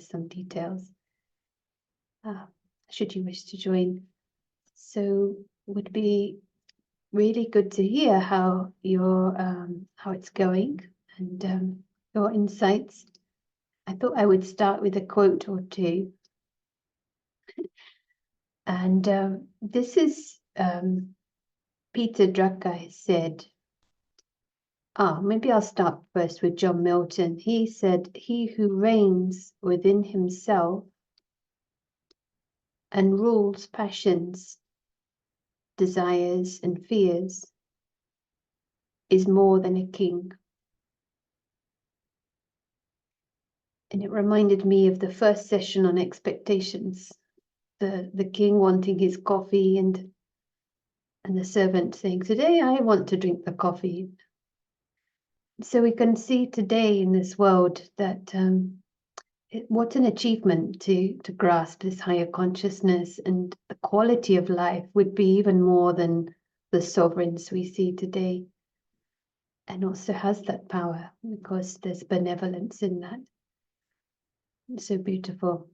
some details, should you wish to join. So would be really good to hear how how it's going and your insights. I thought I would start with a quote or two. And this is Peter Drucker has said, maybe I'll start first with John Milton. He said, "He who reigns within himself and rules passions, desires, and fears is more than a king." And it reminded me of the first session on expectations. The king wanting his coffee and the servant saying, "Today I want to drink the coffee." So we can see today in this world that what an achievement to grasp this higher consciousness, and the quality of life would be even more than the sovereigns we see today, and also has that power because there's benevolence in that. It's so beautiful.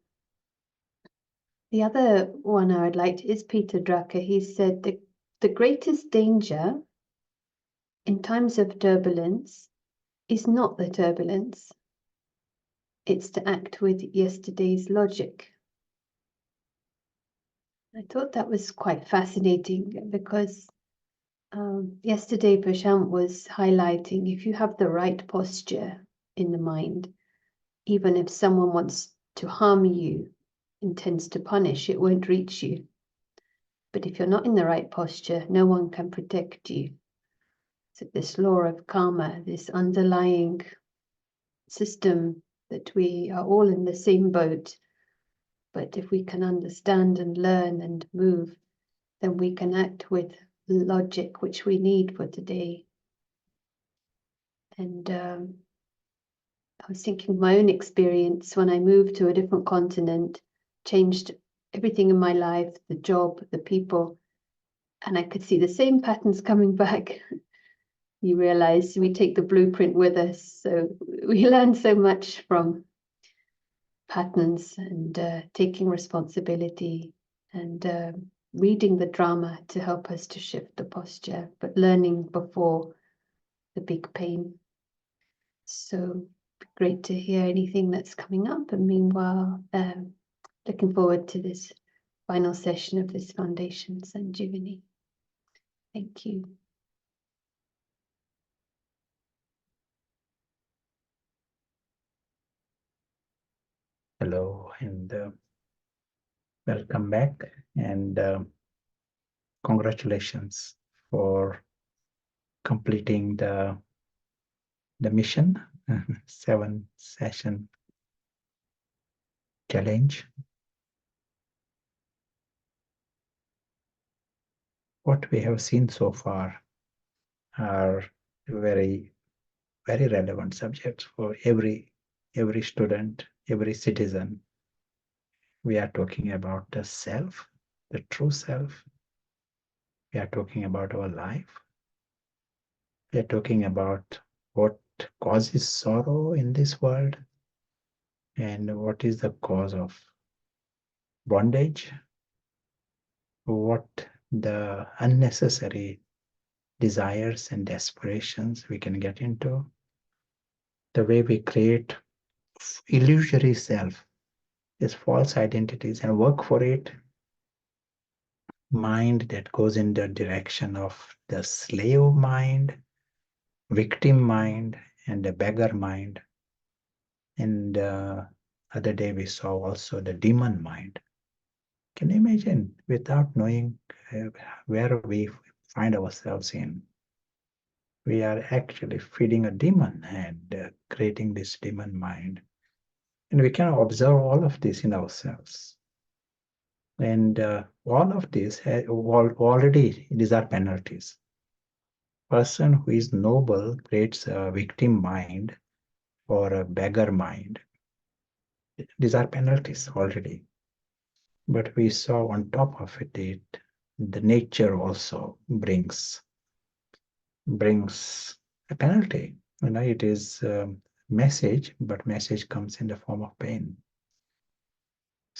The other one I would like is Peter Drucker. He said the greatest danger in times of turbulence is not the turbulence, it's to act with yesterday's logic. I thought that was quite fascinating because yesterday Prashant was highlighting, if you have the right posture in the mind, even if someone wants to harm you, intends to punish, it won't reach you. But if you're not in the right posture, no one can protect you. So this law of karma, this underlying system that we are all in the same boat, but if we can understand and learn and move, then we can act with logic, which we need for today. And I was thinking my own experience when I moved to a different continent, changed everything in my life, the job, the people, and I could see the same patterns coming back. You realize we take the blueprint with us, so we learn so much from patterns and taking responsibility and reading the drama to help us to shift the posture, but learning before the big pain. So great to hear anything that's coming up. And meanwhile, looking forward to this final session of this Foundation Sanjeevani. Thank you. Hello and welcome back, and congratulations for completing the mission 7-session challenge. What we have seen so far are very relevant subjects for every student, every citizen. We are talking about the self, the true self. We are talking about our life. We are talking about what causes sorrow in this world and what is the cause of bondage, what the unnecessary desires and aspirations we can get into, the way we create illusory self, these false identities, and work for it, mind that goes in the direction of the slave mind, victim mind, and the beggar mind. And other day we saw also the demon mind. Can you imagine, without knowing where we find ourselves in, we are actually feeding a demon and creating this demon mind. And we can observe all of this in ourselves. And all of this already, these are penalties. Person who is noble creates a victim mind or a beggar mind. These are penalties already. But we saw on top of it, the nature also brings a penalty. It is message, but message comes in the form of pain.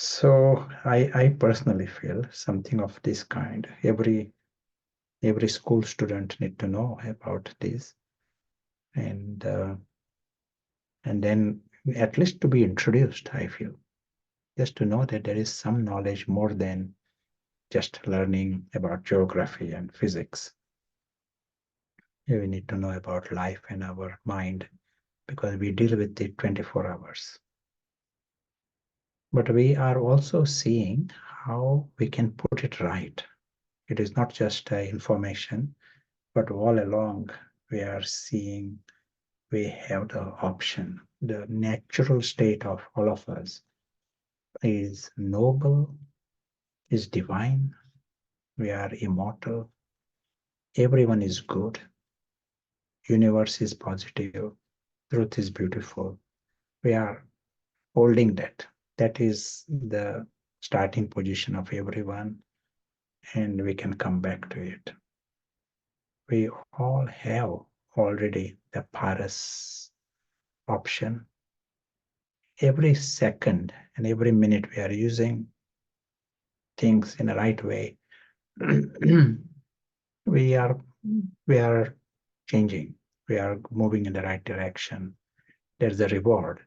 So I personally feel something of this kind. Every school student need to know about this, and then at least to be introduced. I feel just to know that there is some knowledge more than just learning about geography and physics. We need to know about life and our mind because we deal with it 24 hours. But we are also seeing how we can put it right. It is not just information, but all along we are seeing we have the option. The natural state of all of us is noble, is divine. We are immortal. Everyone is good. Universe is positive. Truth is beautiful. We are holding that. That is the starting position of everyone, and we can come back to it. We all have already the Paras option. Every second and every minute we are using things in the right way. we are we are changing. We are moving in the right direction. There's a reward.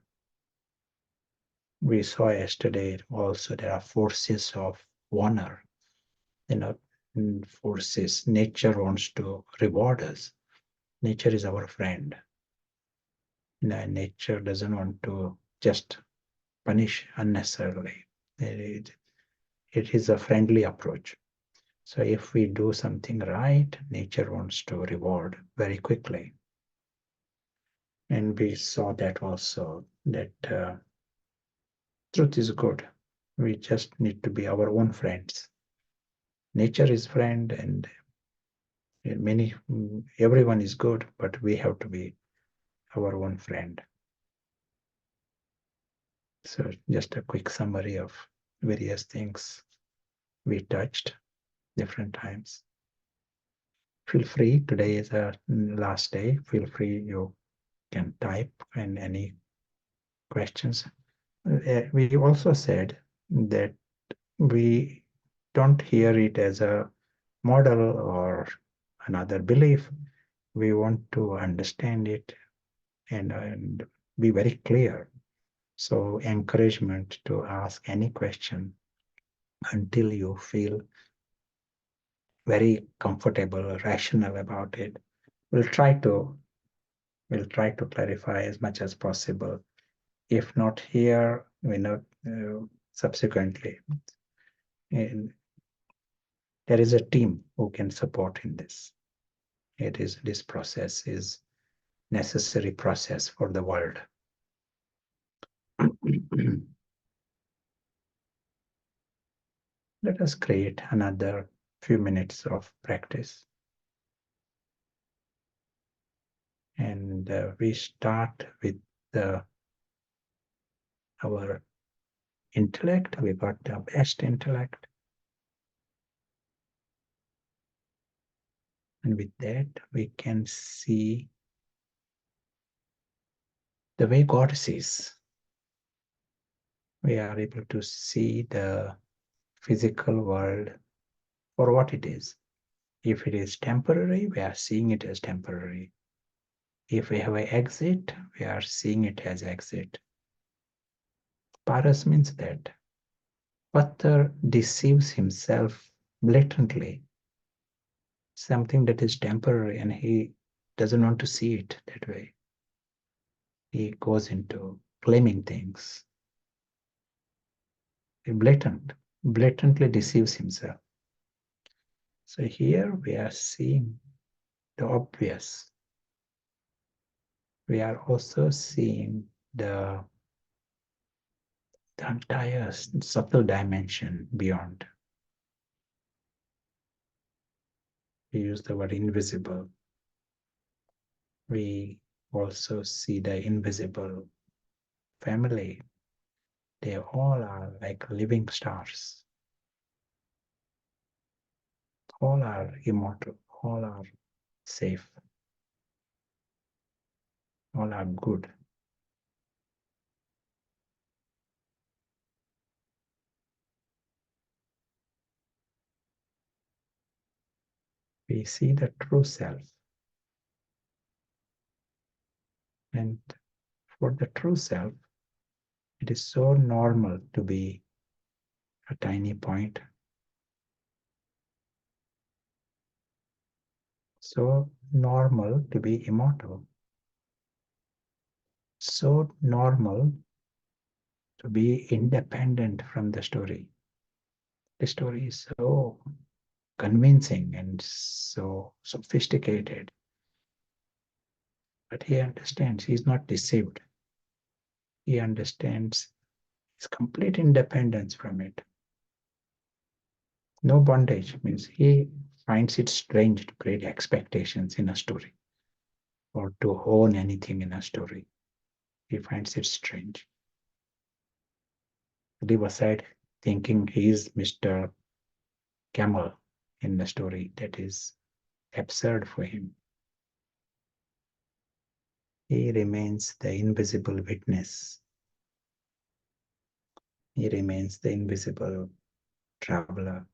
We saw yesterday also there are forces of honor, you know, forces. Nature wants to reward us. Nature is our friend. Nature doesn't want to just punish unnecessarily. It is a friendly approach. So if we do something right, nature wants to reward very quickly. And we saw that also, that truth is good. We just need to be our own friends. Nature is friend, and everyone is good, but we have to be our own friend. So just a quick summary of various things we touched different times. Feel free, today is our last day. Feel free, you can type and any questions. We also said that we don't hear it as a model or another belief. We want to understand it and be very clear. So encouragement to ask any question until you feel very comfortable, rational about it. We'll try to clarify as much as possible. If not here, we know subsequently. And there is a team who can support in this. This process is necessary process for the world. Let us create another few minutes of practice. And we start with our intellect. We got the best intellect. And with that, we can see the way God sees. We are able to see the physical world for what it is. If it is temporary, we are seeing it as temporary. If we have an exit, we are seeing it as exit. Paras means that Pathar deceives himself blatantly, something that is temporary, and he doesn't want to see it that way. He goes into claiming things. He blatantly deceives himself. So here we are seeing the obvious. We are also seeing the entire subtle dimension beyond. We use the word invisible. We also see the invisible family. They all are like living stars. All are immortal. All are safe. All are good. we see the true self. And for the true self, it is so normal to be a tiny point, so normal to be immortal, so normal to be independent from the story. The story is so convincing and so sophisticated. But he understands, he's not deceived. He understands his complete independence from it. No bondage means he finds it strange to create expectations in a story or to own anything in a story. He finds it strange. Leave aside thinking he is Mr. Camel in the story. That is absurd for him. He remains the invisible witness. He remains the invisible traveler,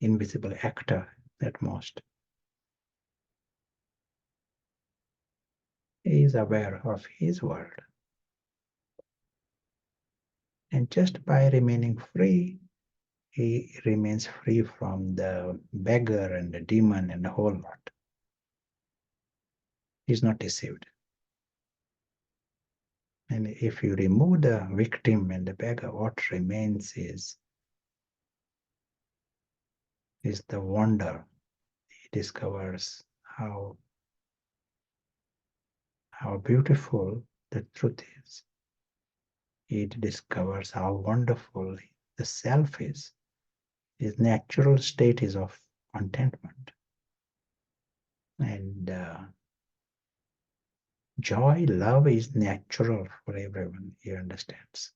invisible actor at most. He is aware of his world. And just by remaining free, he remains free from the beggar and the demon and the whole lot. He's not deceived. And if you remove the victim and the beggar, what remains is the wonder. He discovers how beautiful the truth is. He discovers how wonderful the self is. His natural state is of contentment. And joy, love is natural for everyone, he understands.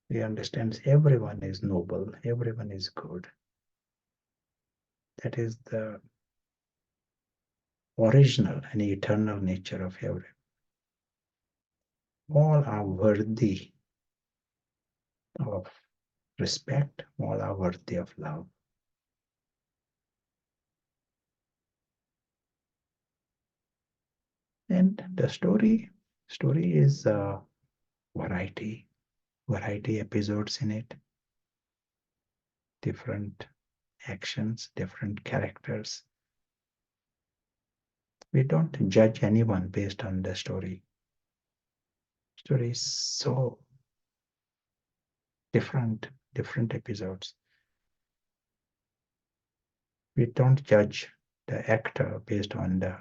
He understands everyone is noble, everyone is good. That is the original and eternal nature of everyone. All are worthy of respect, all are worthy of love. And the story is variety episodes in it, different actions, different characters. We don't judge anyone based on the story. Story is so different episodes. We don't judge the actor based on the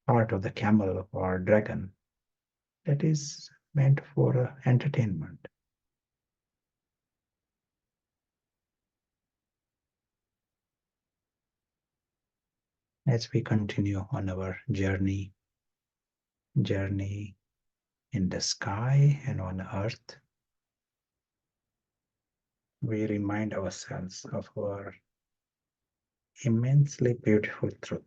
part of the camel or dragon. That is meant for entertainment. As we continue on our journey in the sky and on earth, we remind ourselves of our immensely beautiful truth.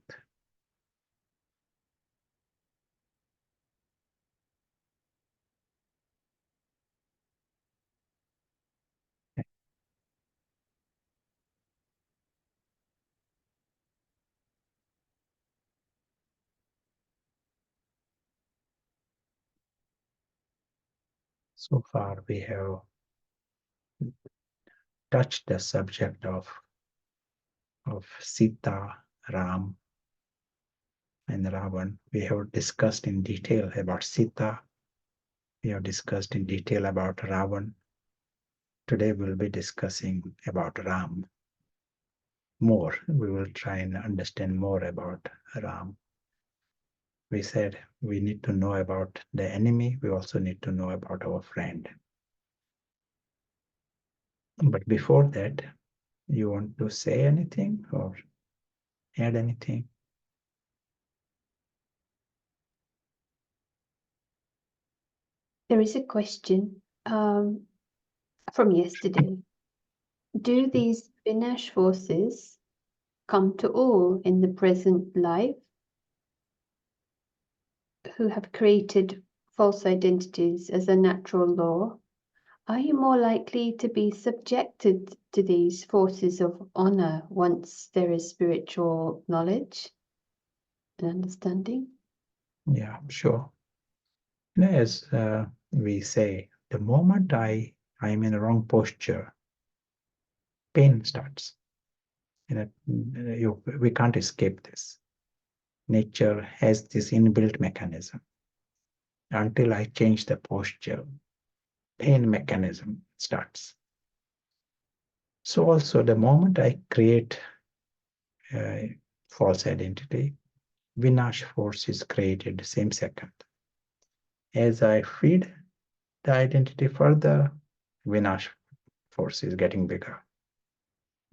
So far, we have touched the subject of Sita, Ram, and Ravan. We have discussed in detail about Sita. We have discussed in detail about Ravan. Today we'll be discussing about Ram more. We will try and understand more about Ram. We said we need to know about the enemy. We also need to know about our friend. But before that, you want to say anything or add anything? There is a question from yesterday. Do these Vinash forces come to all in the present life who have created false identities as a natural law, are you more likely to be subjected to these forces of honor once there is spiritual knowledge and understanding? Yeah, sure. As we say, the moment I'm in a wrong posture, pain starts. We can't escape this. Nature has this inbuilt mechanism. Until I change the posture, pain mechanism starts. So also the moment I create false identity, Vinash force is created the same second. As I feed the identity further, Vinash force is getting bigger.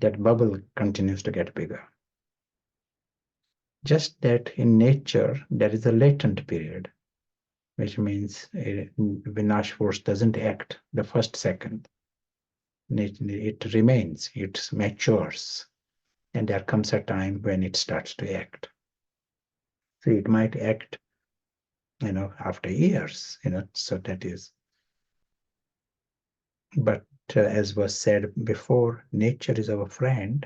That bubble continues to get bigger. Just that in nature, there is a latent period, which means Vinash force doesn't act the first second. It remains, it matures, and there comes a time when it starts to act. So it might act, after years, so that is. But as was said before, nature is our friend.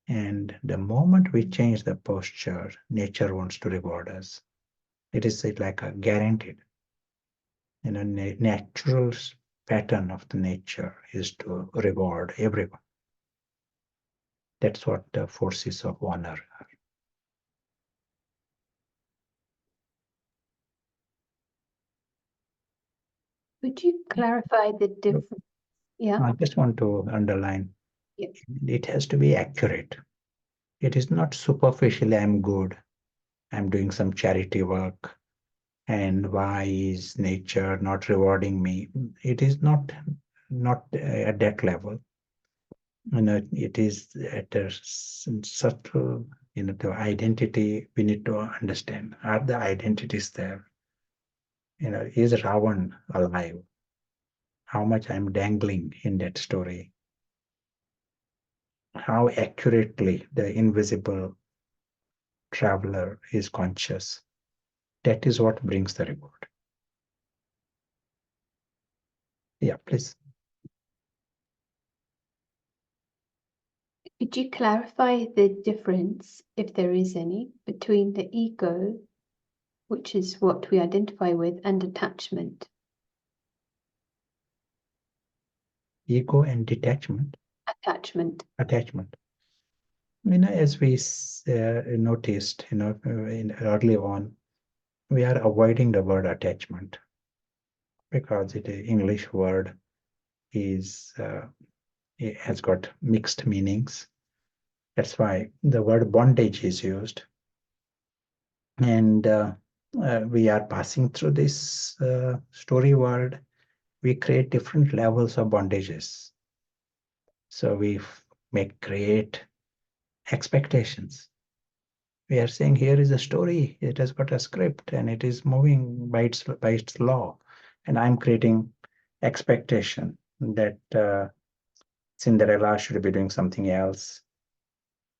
And the moment we change the posture, nature wants to reward us. It is like a guaranteed, natural pattern of the nature is to reward everyone. That's what the forces of honor are. Would you clarify the difference? Yeah. I just want to underline, Yeah. it has to be accurate. It is not superficially, I'm good, I'm doing some charity work, and why is nature not rewarding me? It is not at that level. It is at a subtle, the identity we need to understand. Are the identities there? Is Ravan alive? How much I'm dangling in that story? How accurately the invisible traveler is conscious? That is what brings the reward. Yeah, please. Could you clarify the difference, if there is any, between the ego, which is what we identify with, and attachment? Ego and detachment. Attachment. Attachment. As we noticed, early on, we are avoiding the word attachment because the English word it has got mixed meanings. That's why the word bondage is used. And we are passing through this story world. We create different levels of bondages. So we make great expectations. We are saying here is a story. It has got a script and it is moving by its law. And I'm creating expectation that Cinderella should be doing something else.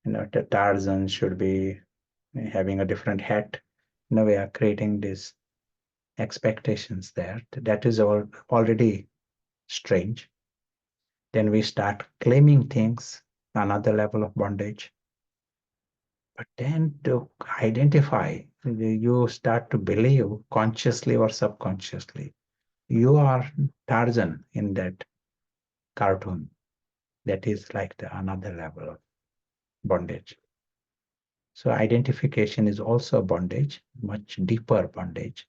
The Tarzan should be having a different hat. We are creating these expectations there. That is all already strange. Then we start claiming things, another level of bondage. But then to identify, you start to believe consciously or subconsciously, you are Tarzan in that cartoon. That is like another level of bondage. So identification is also bondage, much deeper bondage.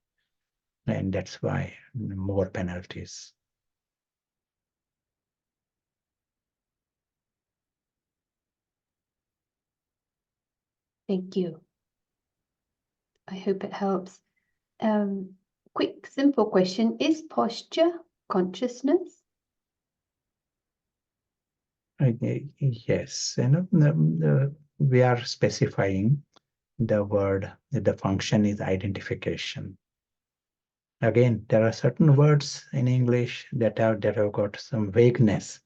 And that's why more penalties. Thank you. I hope it helps. Quick, simple question. Is posture consciousness? Yes, we are specifying the word, the function is identification. Again, there are certain words in English that have got some vagueness.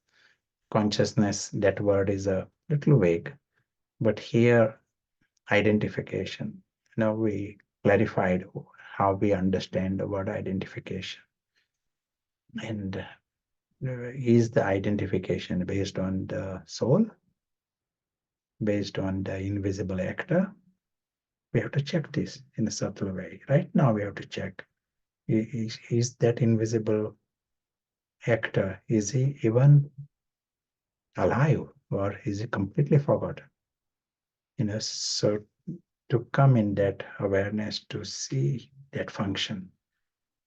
Consciousness, that word is a little vague. But here, identification, we clarified how we understand the word identification. And is the identification based on the soul, based on the invisible actor? We have to check this in a subtle way. Right now, we have to check, is that invisible actor, is he even alive, or is he completely forgotten? So to come in that awareness, to see that function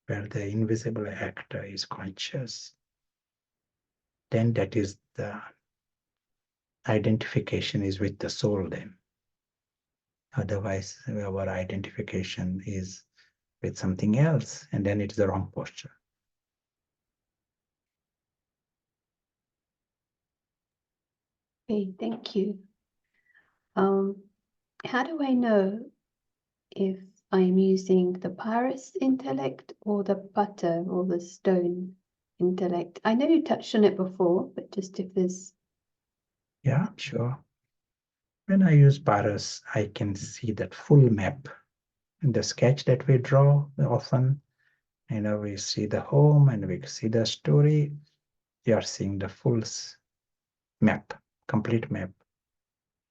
where the invisible actor is conscious, then that is the identification is with the soul then. Otherwise, our identification is with something else, and then it's the wrong posture. Okay, thank you. How do I know if I'm using the Paris intellect or the butter or the stone intellect? I know you touched on it before, but just if there's... Yeah, sure. When I use Paras, I can see that full map. In the sketch that we draw often, we see the home and we see the story. You are seeing the full map, complete map.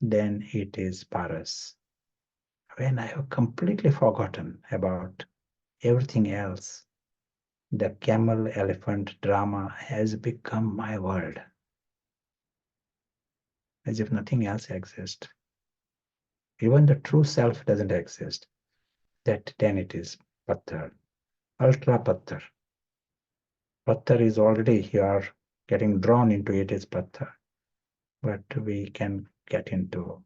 Then it is Paras. When I have completely forgotten about everything else, the camel elephant drama has become my world, as if nothing else exists. Even the true self doesn't exist. That then it is Patthar, ultra Patthar. Patthar is already, you are getting drawn into it is Patthar. But we can get into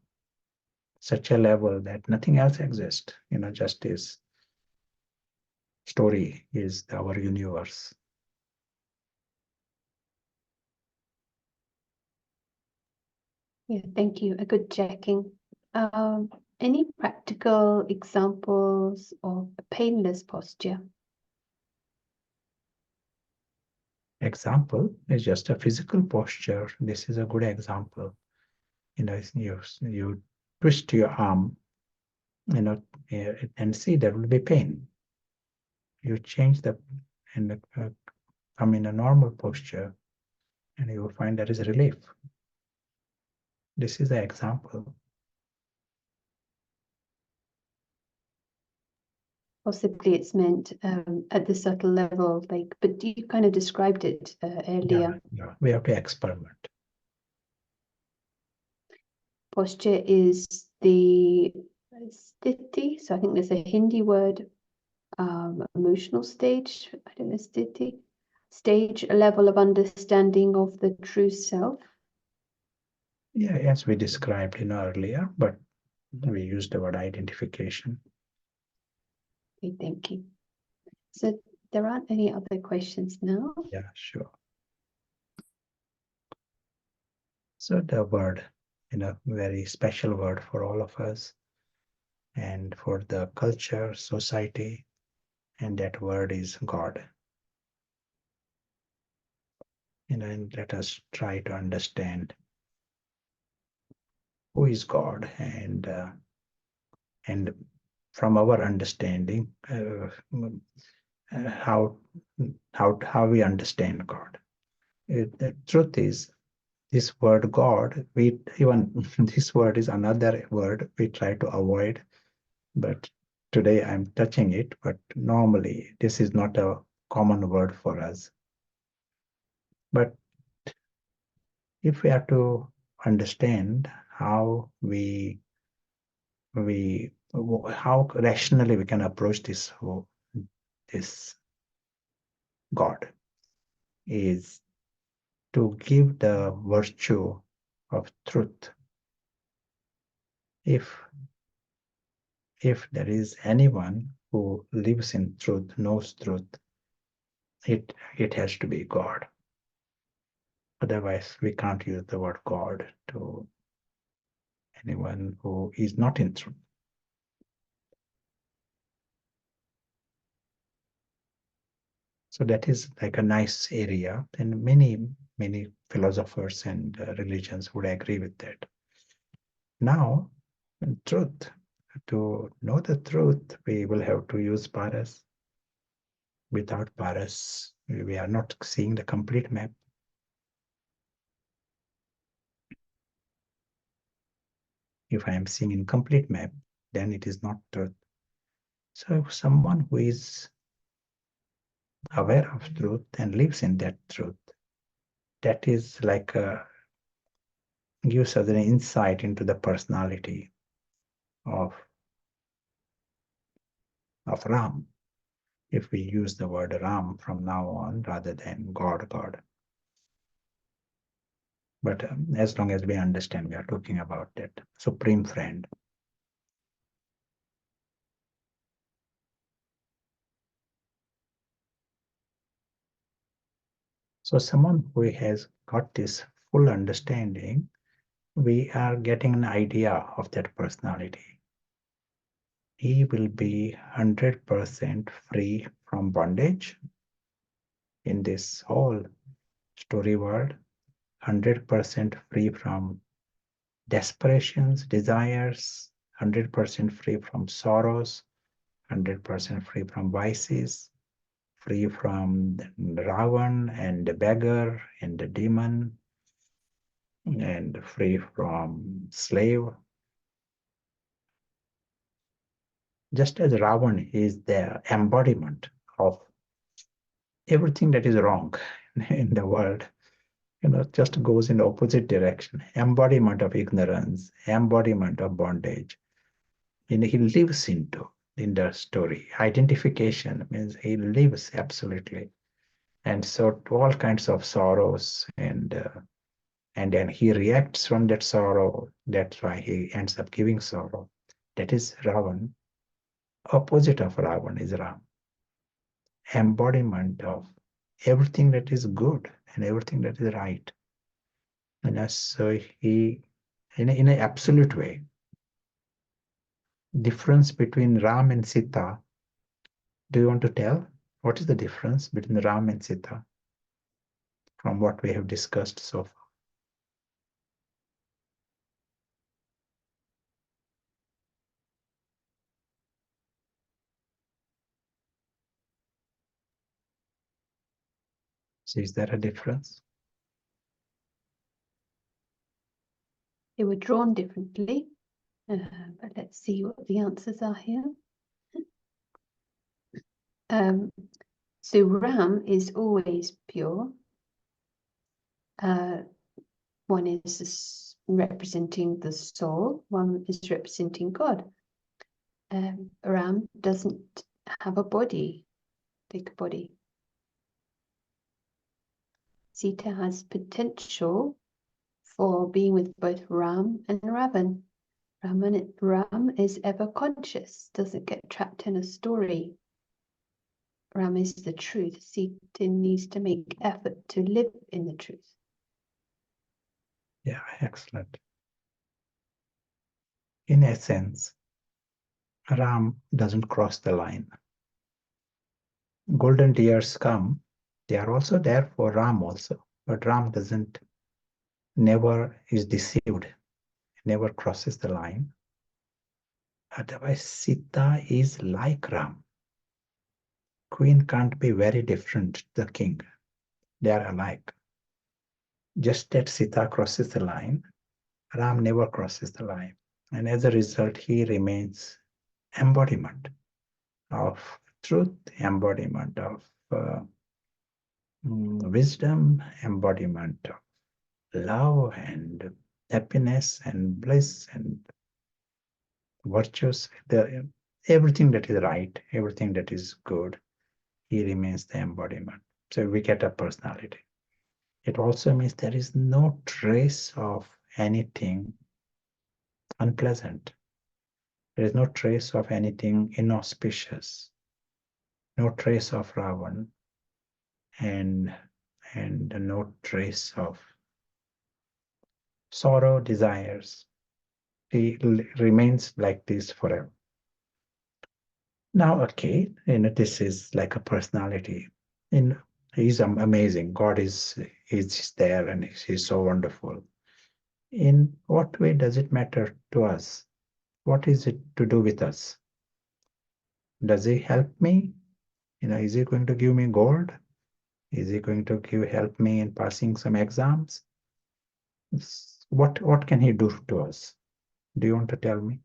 such a level that nothing else exists. Just this story is our universe. Yeah, thank you. A good checking. Any practical examples of a painless posture? Example is just a physical posture. This is a good example. You twist your arm, and see there will be pain. You change and come in a normal posture, and you will find there is relief. This is an example. Possibly it's meant at the subtle level, but you kind of described it earlier. Yeah, we have to experiment. Posture is the sthiti, so I think there's a Hindi word, emotional stage, I don't know, sthiti, stage, a level of understanding of the true self. Yeah, as we described earlier, but we used the word identification. Okay, thank you. So there aren't any other questions now. Yeah, sure. So the word, very special word for all of us and for the culture, society, and that word is God. And let us try to understand who is God, and from our understanding, how we understand God. The truth is, this word God, we even this word is another word we try to avoid, but today I'm touching it. But normally, this is not a common word for us. But if we have to understand how how rationally we can approach this God, is to give the virtue of truth. If there is anyone who lives in truth, knows truth, it has to be God. Otherwise, we can't use the word God to anyone who is not in truth. So that is like a nice area, and many philosophers and religions would agree with that. Now, truth, to know the truth, we will have to use paras. Without paras, we are not seeing the complete map. If I am seeing incomplete map, then it is not truth. So if someone who is aware of truth and lives in that truth, that is like gives us an insight into the personality of Ram, if we use the word Ram from now on rather than God. But as long as we understand, we are talking about that supreme friend. So someone who has got this full understanding, we are getting an idea of that personality. He will be 100% free from bondage in this whole story world, 100% free from desperations, desires, 100% free from sorrows, 100% free from vices, free from Ravan and the beggar and the demon, and free from slave. Just as Ravan is the embodiment of everything that is wrong in the world, just goes in the opposite direction. Embodiment of ignorance, embodiment of bondage. He lives in the story. Identification means he lives absolutely. And so to all kinds of sorrows, and then he reacts from that sorrow. That's why he ends up giving sorrow. That is Ravan. Opposite of Ravan is Ram. Embodiment of everything that is good and everything that is right. And so he, in an absolute way, difference between Ram and Sita. Do you want to tell? What is the difference between Ram and Sita from what we have discussed so far? So is there a difference? They were drawn differently, but let's see what the answers are here. So Ram is always pure. One is representing the soul, one is representing God. Ram doesn't have a body, big body. Sita has potential for being with both Ram and Ravan. Ram is ever conscious, doesn't get trapped in a story. Ram is the truth. Sita needs to make effort to live in the truth. Yeah, excellent. In essence, Ram doesn't cross the line. Golden deers come, they are also there for Ram also, but Ram never is deceived, never crosses the line. Otherwise, Sita is like Ram. Queen can't be very different to the king. They are alike. Just that Sita crosses the line, Ram never crosses the line. And as a result, he remains embodiment of truth, embodiment of wisdom, embodiment of love and happiness and bliss and virtues, everything that is right, everything that is good, he remains the embodiment. So we get a personality. It also means there is no trace of anything unpleasant. There is no trace of anything inauspicious, no trace of Ravan, and no trace of sorrow, desires. He remains like this forever. Now, okay, this is like a personality. He's amazing. God is there, and he's so wonderful. In what way does it matter to us? what is it to do with us? Does he help me? Is he going to give me gold? Is he going to help me in passing some exams? What can he do to us? Do you want to tell me?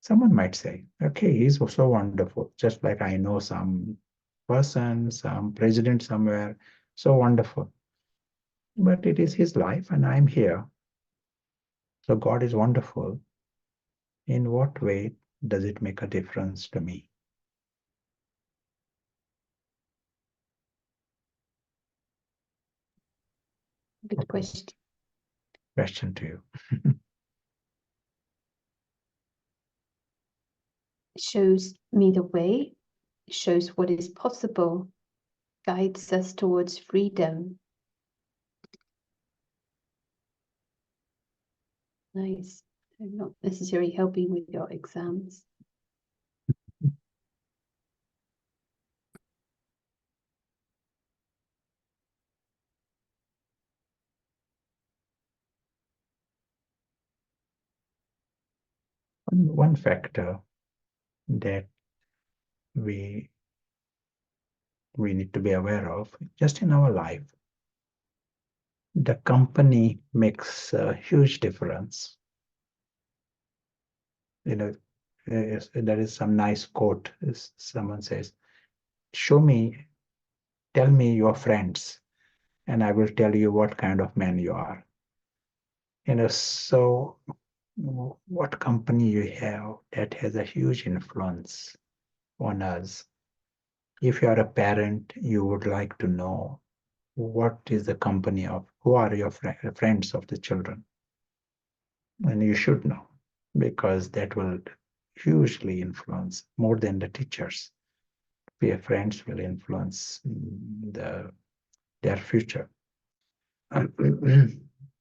Someone might say, okay, he's so wonderful, just like I know some person, some president somewhere, so wonderful. But it is his life and I'm here. So God is wonderful. In what way does it make a difference to me? Good question. Question to you. Shows me the way, shows what is possible, guides us towards freedom. Nice. Not necessarily helping with your exams. One factor that we need to be aware of just in our life, the company makes a huge difference. There is some nice quote. Someone says, tell me your friends, and I will tell you what kind of man you are. So what company you have, that has a huge influence on us. If you are a parent, you would like to know what is the company of, who are your friends of the children. And you should know, because that will hugely influence more than the teachers. Your friends will influence their future.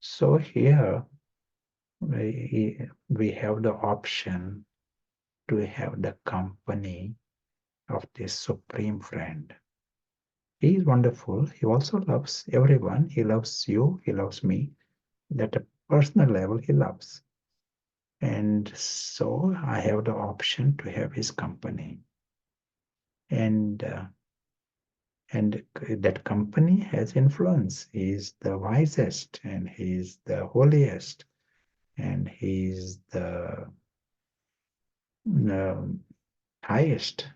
So here we have the option to have the company of this supreme friend. He is wonderful. He also loves everyone. He loves you. He loves me. At a personal level, he loves. And so I have the option to have his company. And that company has influence. He is the wisest, and he is the holiest, and he is the highest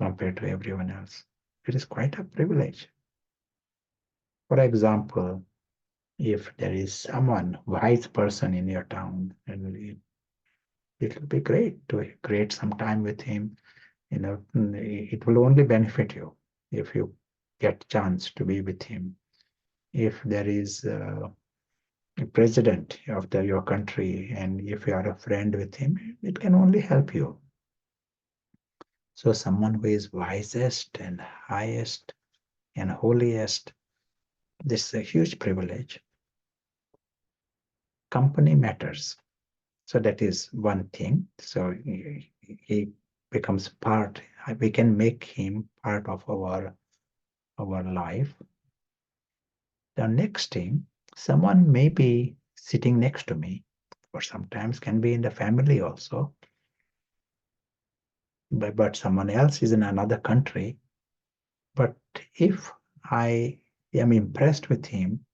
compared to everyone else. It is quite a privilege. For example, if there is someone wise person in your town, and it will be great to create some time with him. It will only benefit you if you get chance to be with him. If there is a president of your country, and if you are a friend with him, it can only help you. So someone who is wisest and highest and holiest, this is a huge privilege. Company matters. So that is one thing. So he becomes part, we can make him part of our life. The next thing, someone may be sitting next to me, or sometimes can be in the family also, but someone else is in another country. But if I am impressed with him,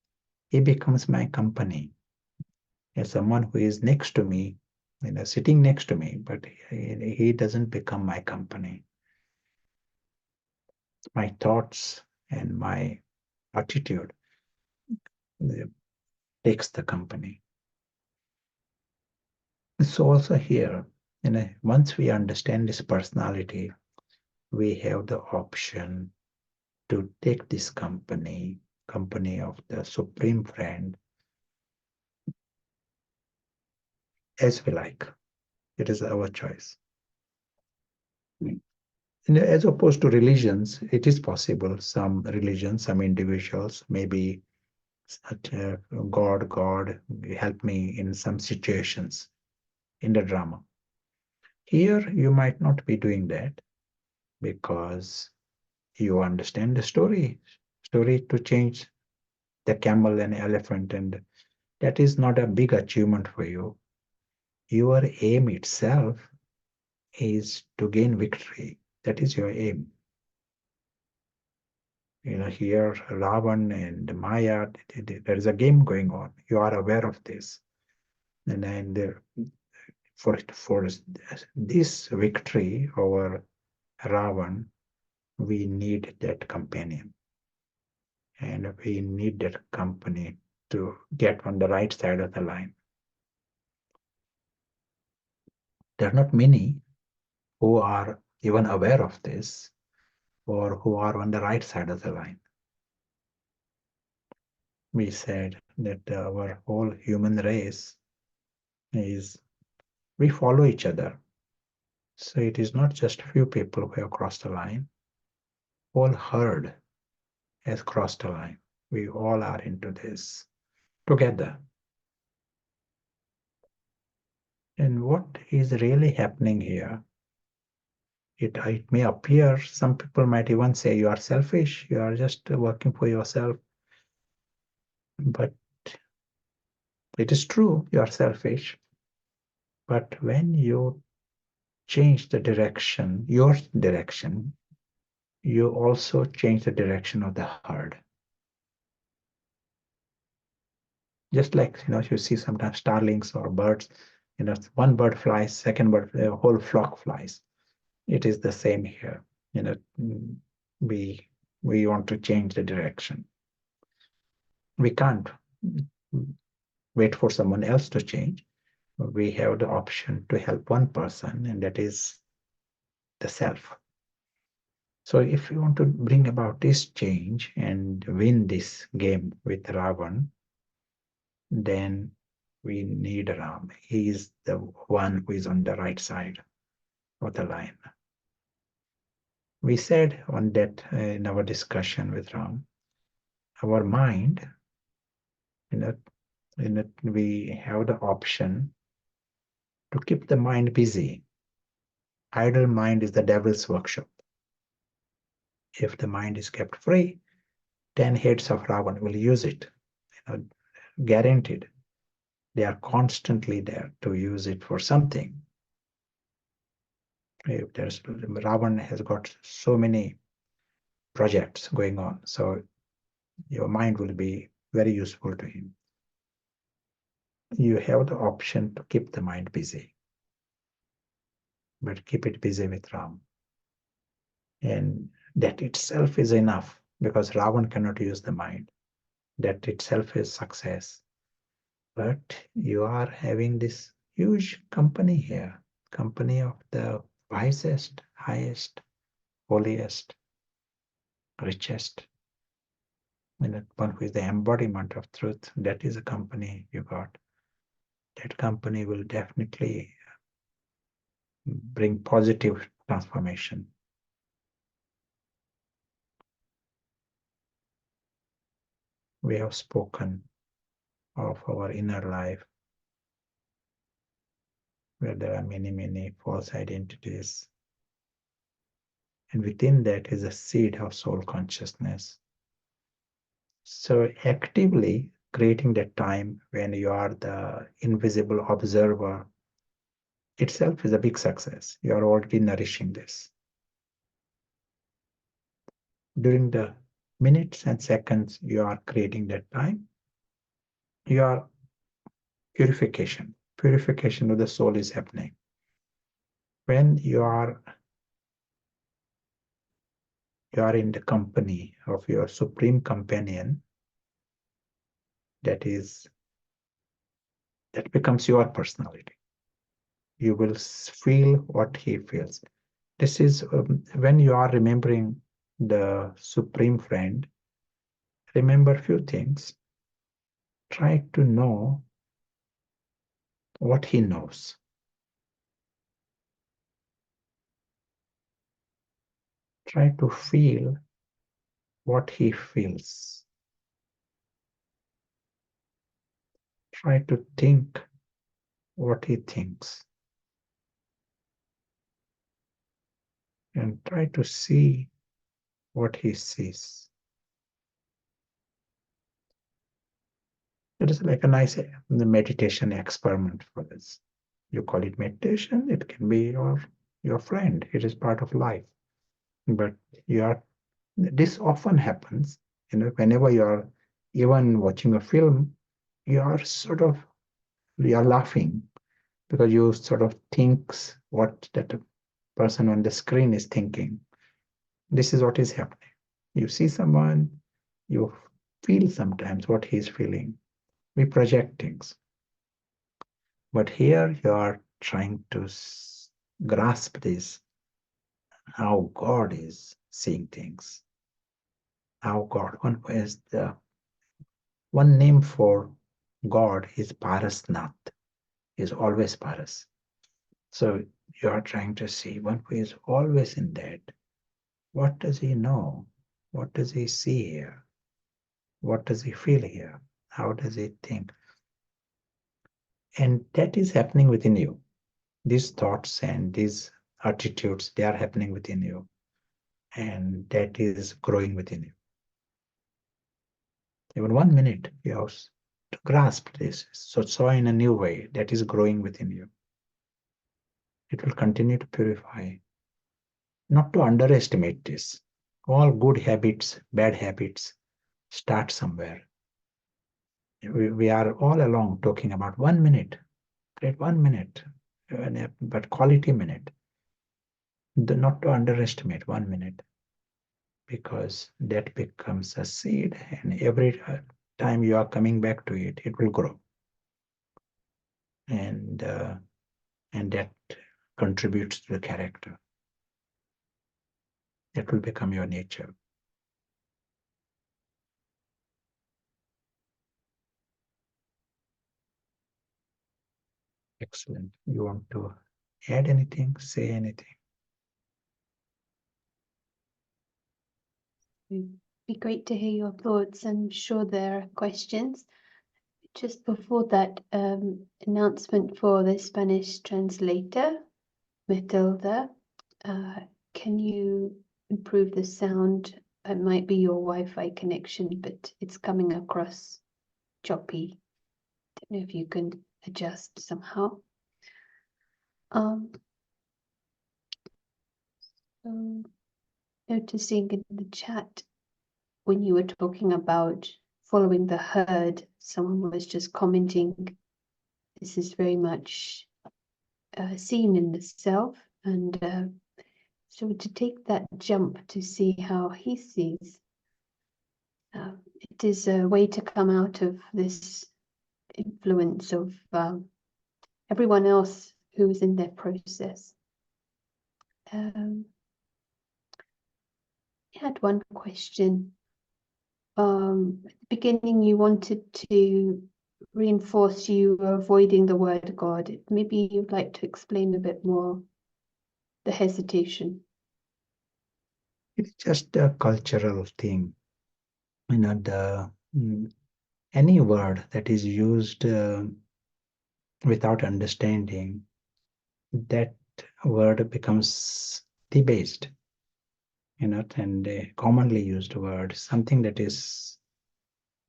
he becomes my company. As someone who is next to me, sitting next to me, but he doesn't become my company. My thoughts and my attitude takes the company. So also here, once we understand this personality, we have the option to take this company of the supreme friend, as we like. It is our choice. As opposed to religions, it is possible. Some religions, some individuals, maybe God, help me in some situations in the drama. Here, you might not be doing that because you understand the story to change the camel and elephant, and that is not a big achievement for you. Your aim itself is to gain victory. That is your aim. Here Ravan and Maya, there is a game going on. You are aware of this. And for this victory over Ravan, we need that companion. And we need that company to get on the right side of the line. There are not many who are even aware of this or who are on the right side of the line. We said that our whole human race is, we follow each other. So it is not just few people who have crossed the line. Whole herd has crossed the line. We all are into this together. And what is really happening here? It may appear, some people might even say you are selfish, you are just working for yourself. But it is true, you are selfish. But when you change the direction, your direction, you also change the direction of the herd. Just like, you see sometimes starlings or birds, one bird flies, second bird, the whole flock flies. It is the same here. We want to change the direction. We can't wait for someone else to change. We have the option to help one person, and that is the self. So if you want to bring about this change and win this game with Ravan, then we need Ram. He is the one who is on the right side of the line. We said on that in our discussion with Ram, our mind, we have the option to keep the mind busy. Idle mind is the devil's workshop. If the mind is kept free, 10 heads of Ravan will use it, guaranteed. They are constantly there to use it for something. If Ravan has got so many projects going on, so your mind will be very useful to him. You have the option to keep the mind busy, but keep it busy with Ram. And that itself is enough, because Ravan cannot use the mind. That itself is success. But you are having this huge company here, company of the wisest, highest, holiest, richest, one who is the embodiment of truth. That is a company you got. That company will definitely bring positive transformation. We have spoken of our inner life, where there are many, many false identities. And within that is a seed of soul consciousness. So actively creating that time when you are the invisible observer itself is a big success. You are already nourishing this. During the minutes and seconds you are creating that time, your purification of the soul is happening. When you are in the company of your supreme companion, that becomes your personality. You will feel what he feels. This is when you are remembering the supreme friend, remember few things. Try to know what he knows. Try to feel what he feels. Try to think what he thinks. And try to see what he sees. It is like a nice meditation experiment for this. You call it meditation, it can be your your friend. It is part of life. But this often happens, whenever you are even watching a film, you are laughing because you sort of thinks what that person on the screen is thinking. This is what is happening. You see someone, you feel sometimes what he is feeling. We project things. But here you are trying to grasp this, how God is seeing things. How God, one name for God is Parasnath, is always Paras. So you are trying to see one who is always in that. What does he know? What does he see here? What does he feel here? How does he think? And that is happening within you. These thoughts and these attitudes, they are happening within you. And that is growing within you. Even 1 minute, you have to grasp this. So in a new way, that is growing within you. It will continue to purify. Not to underestimate this. All good habits, bad habits start somewhere. We are all along talking about 1 minute, great 1 minute, but quality minute. Not to underestimate 1 minute, because that becomes a seed, and every time you are coming back to it, it will grow. And that contributes to the character. That will become your nature. Excellent. You want to add anything, say anything? It'd be great to hear your thoughts. I'm sure there are questions. Just before that, announcement for the Spanish translator, Matilda. Can you improve the sound? It might be your Wi-Fi connection, but it's coming across choppy. Don't know if you can adjust somehow. So noticing in the chat when you were talking about following the herd, someone was just commenting, this is very much seen in the self, and so to take that jump to see how he sees, it is a way to come out of this influence of everyone else who is in their process. I had one question. At the beginning, you wanted to reinforce you were avoiding the word God. Maybe you'd like to explain a bit more the hesitation. It's just a cultural thing. Any word that is used without understanding, that word becomes debased. And a commonly used word, something that is,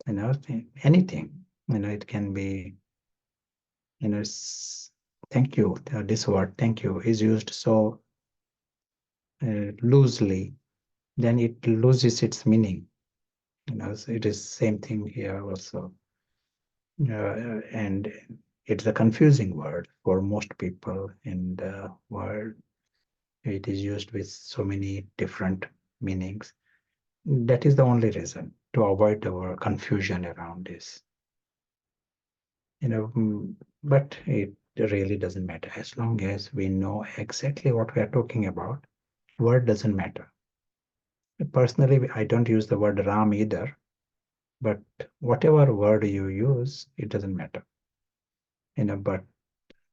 anything. It can be, thank you. This word, thank you, is used so loosely, then it loses its meaning. So it is same thing here also. And it's a confusing word for most people in the world. It is used with so many different meanings. That is the only reason, to avoid the confusion around this. But it really doesn't matter. As long as we know exactly what we are talking about, word doesn't matter. Personally, I don't use the word Ram either, but whatever word you use, it doesn't matter. But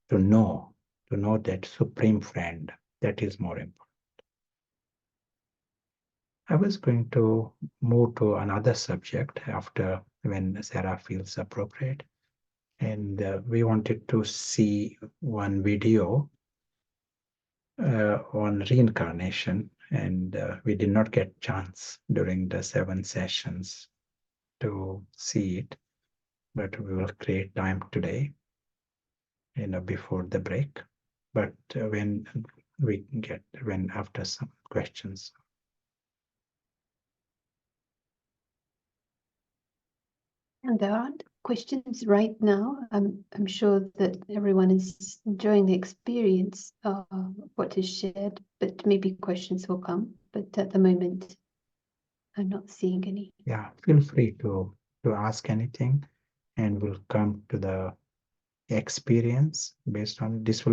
to know that supreme friend, that is more important. I was going to move to another subject after, when Sarah feels appropriate. And we wanted to see one video on reincarnation, and we did not get chance during the 7 sessions to see it, but we will create time today, before the break. But when we get when after some questions. And there aren't questions right now. I'm sure that everyone is enjoying the experience of what is shared, but maybe questions will come. But at the moment, I'm not seeing any. Yeah, feel free to ask anything, and we'll come to the experience based on this.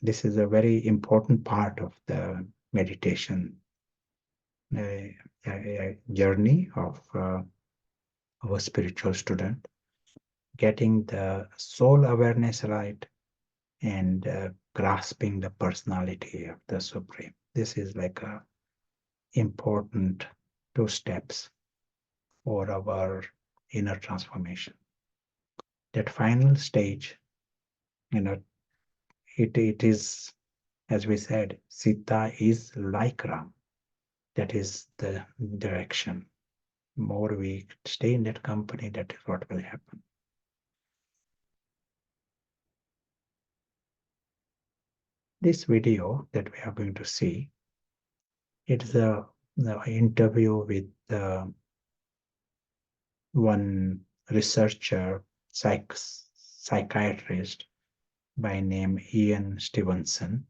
This is a very important part of the meditation journey of our spiritual student, getting the soul awareness right and grasping the personality of the Supreme. This is like a important 2 steps for our inner transformation. That final stage, it is, as we said, Sita is like Ram. That is the direction. More we stay in that company, that is what will happen. This video that we are going to see, it's the interview with one researcher, psychiatrist by name Ian Stevenson.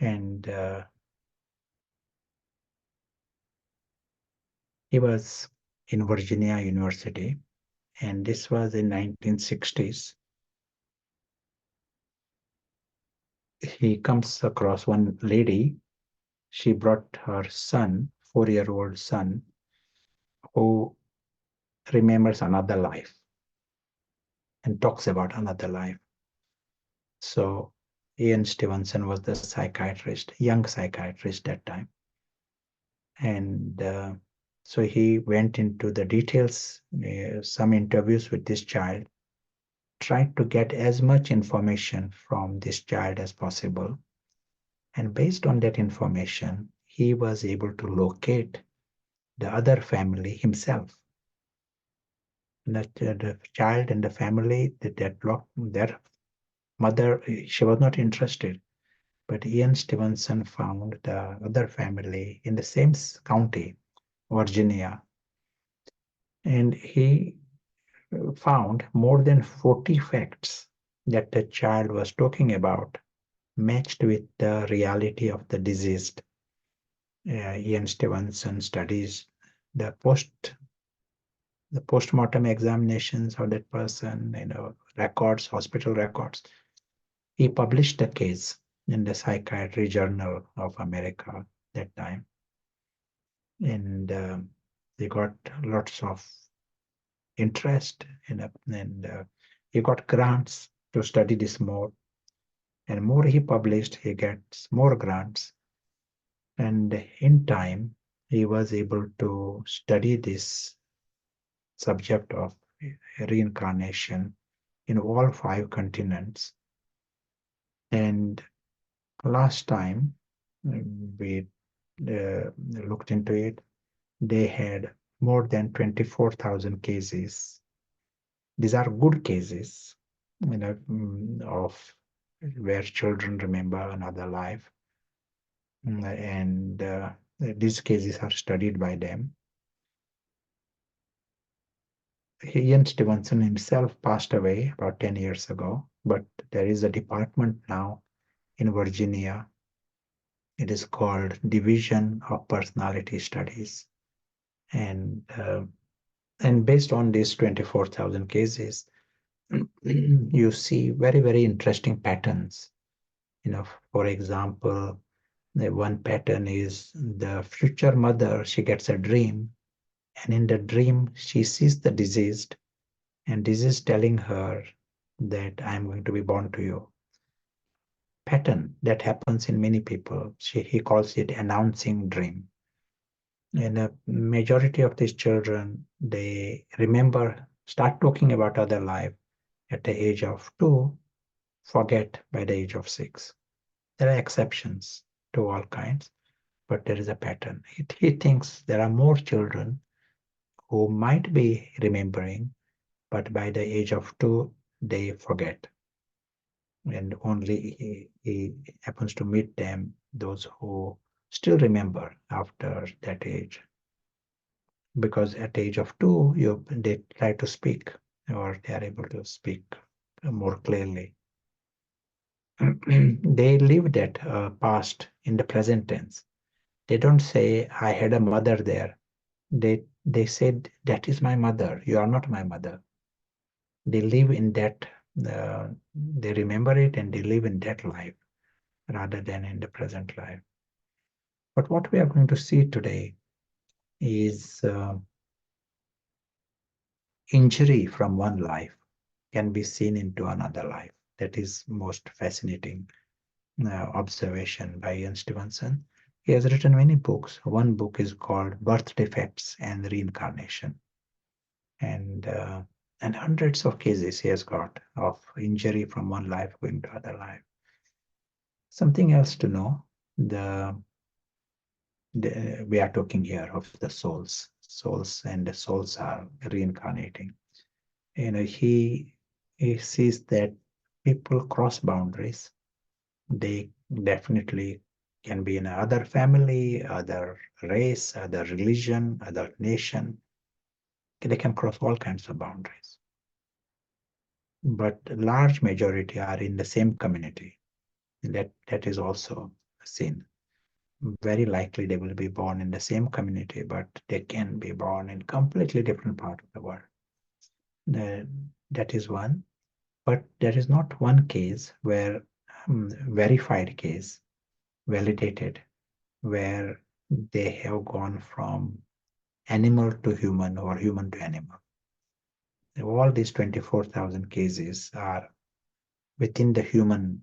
And he was in Virginia University, and this was in 1960s. He comes across one lady. She brought her son, 4-year-old son, who remembers another life and talks about another life. So Ian Stevenson was the psychiatrist, young psychiatrist that time. And so he went into the details, some interviews with this child, tried to get as much information from this child as possible. And based on that information, he was able to locate the other family himself. The child and the family, their mother, she was not interested. But Ian Stevenson found the other family in the same county, Virginia. And he found more than 40 facts that the child was talking about matched with the reality of the deceased. Ian Stevenson studies the postmortem examinations of that person, records, hospital records. He published the case in the Psychiatry Journal of America that time. And they got lots of interest and he got grants to study this more. And more he published, he gets more grants. And in time, he was able to study this subject of reincarnation in all 5 continents. And last time we looked into it, they had more than 24,000 cases. These are good cases, of where children remember another life. And these cases are studied by them. Ian Stevenson himself passed away about 10 years ago, but there is a department now in Virginia. It is called Division of Personality Studies. And based on these 24,000 cases, you see very, very interesting patterns. For example, the one pattern is the future mother, she gets a dream, and in the dream, she sees the deceased, and deceased telling her that I'm going to be born to you. Pattern that happens in many people. He calls it announcing dream. And a majority of these children, they start talking about other life at the age of 2, forget by the age of 6. There are exceptions to all kinds, but there is a pattern. He thinks there are more children who might be remembering, but by the age of 2, they forget. and only he happens to meet them, those who still remember after that age. Because at age of 2, they try to speak, or they are able to speak more clearly. They live that past in the present tense. They don't say, I had a mother there. They said, that is my mother. You are not my mother. They live in that, they remember it and they live in that life rather than in the present life. But what we are going to see today is injury from one life can be seen into another life. That is most fascinating observation by Ian Stevenson. He has written many books. One book is called Birth Defects and Reincarnation. And hundreds of cases he has got of injury from one life going to other life. Something else to know, we are talking here of the souls, and the souls are reincarnating. He sees that people cross boundaries. They definitely can be in other family, other race, other religion, other nation. They can cross all kinds of boundaries. But large majority are in the same community. That is also seen. Very likely they will be born in the same community, but they can be born in completely different part of the world. That is one. But there is not one case where verified case, validated, where they have gone from animal to human or human to animal. All these 24,000 cases are within the human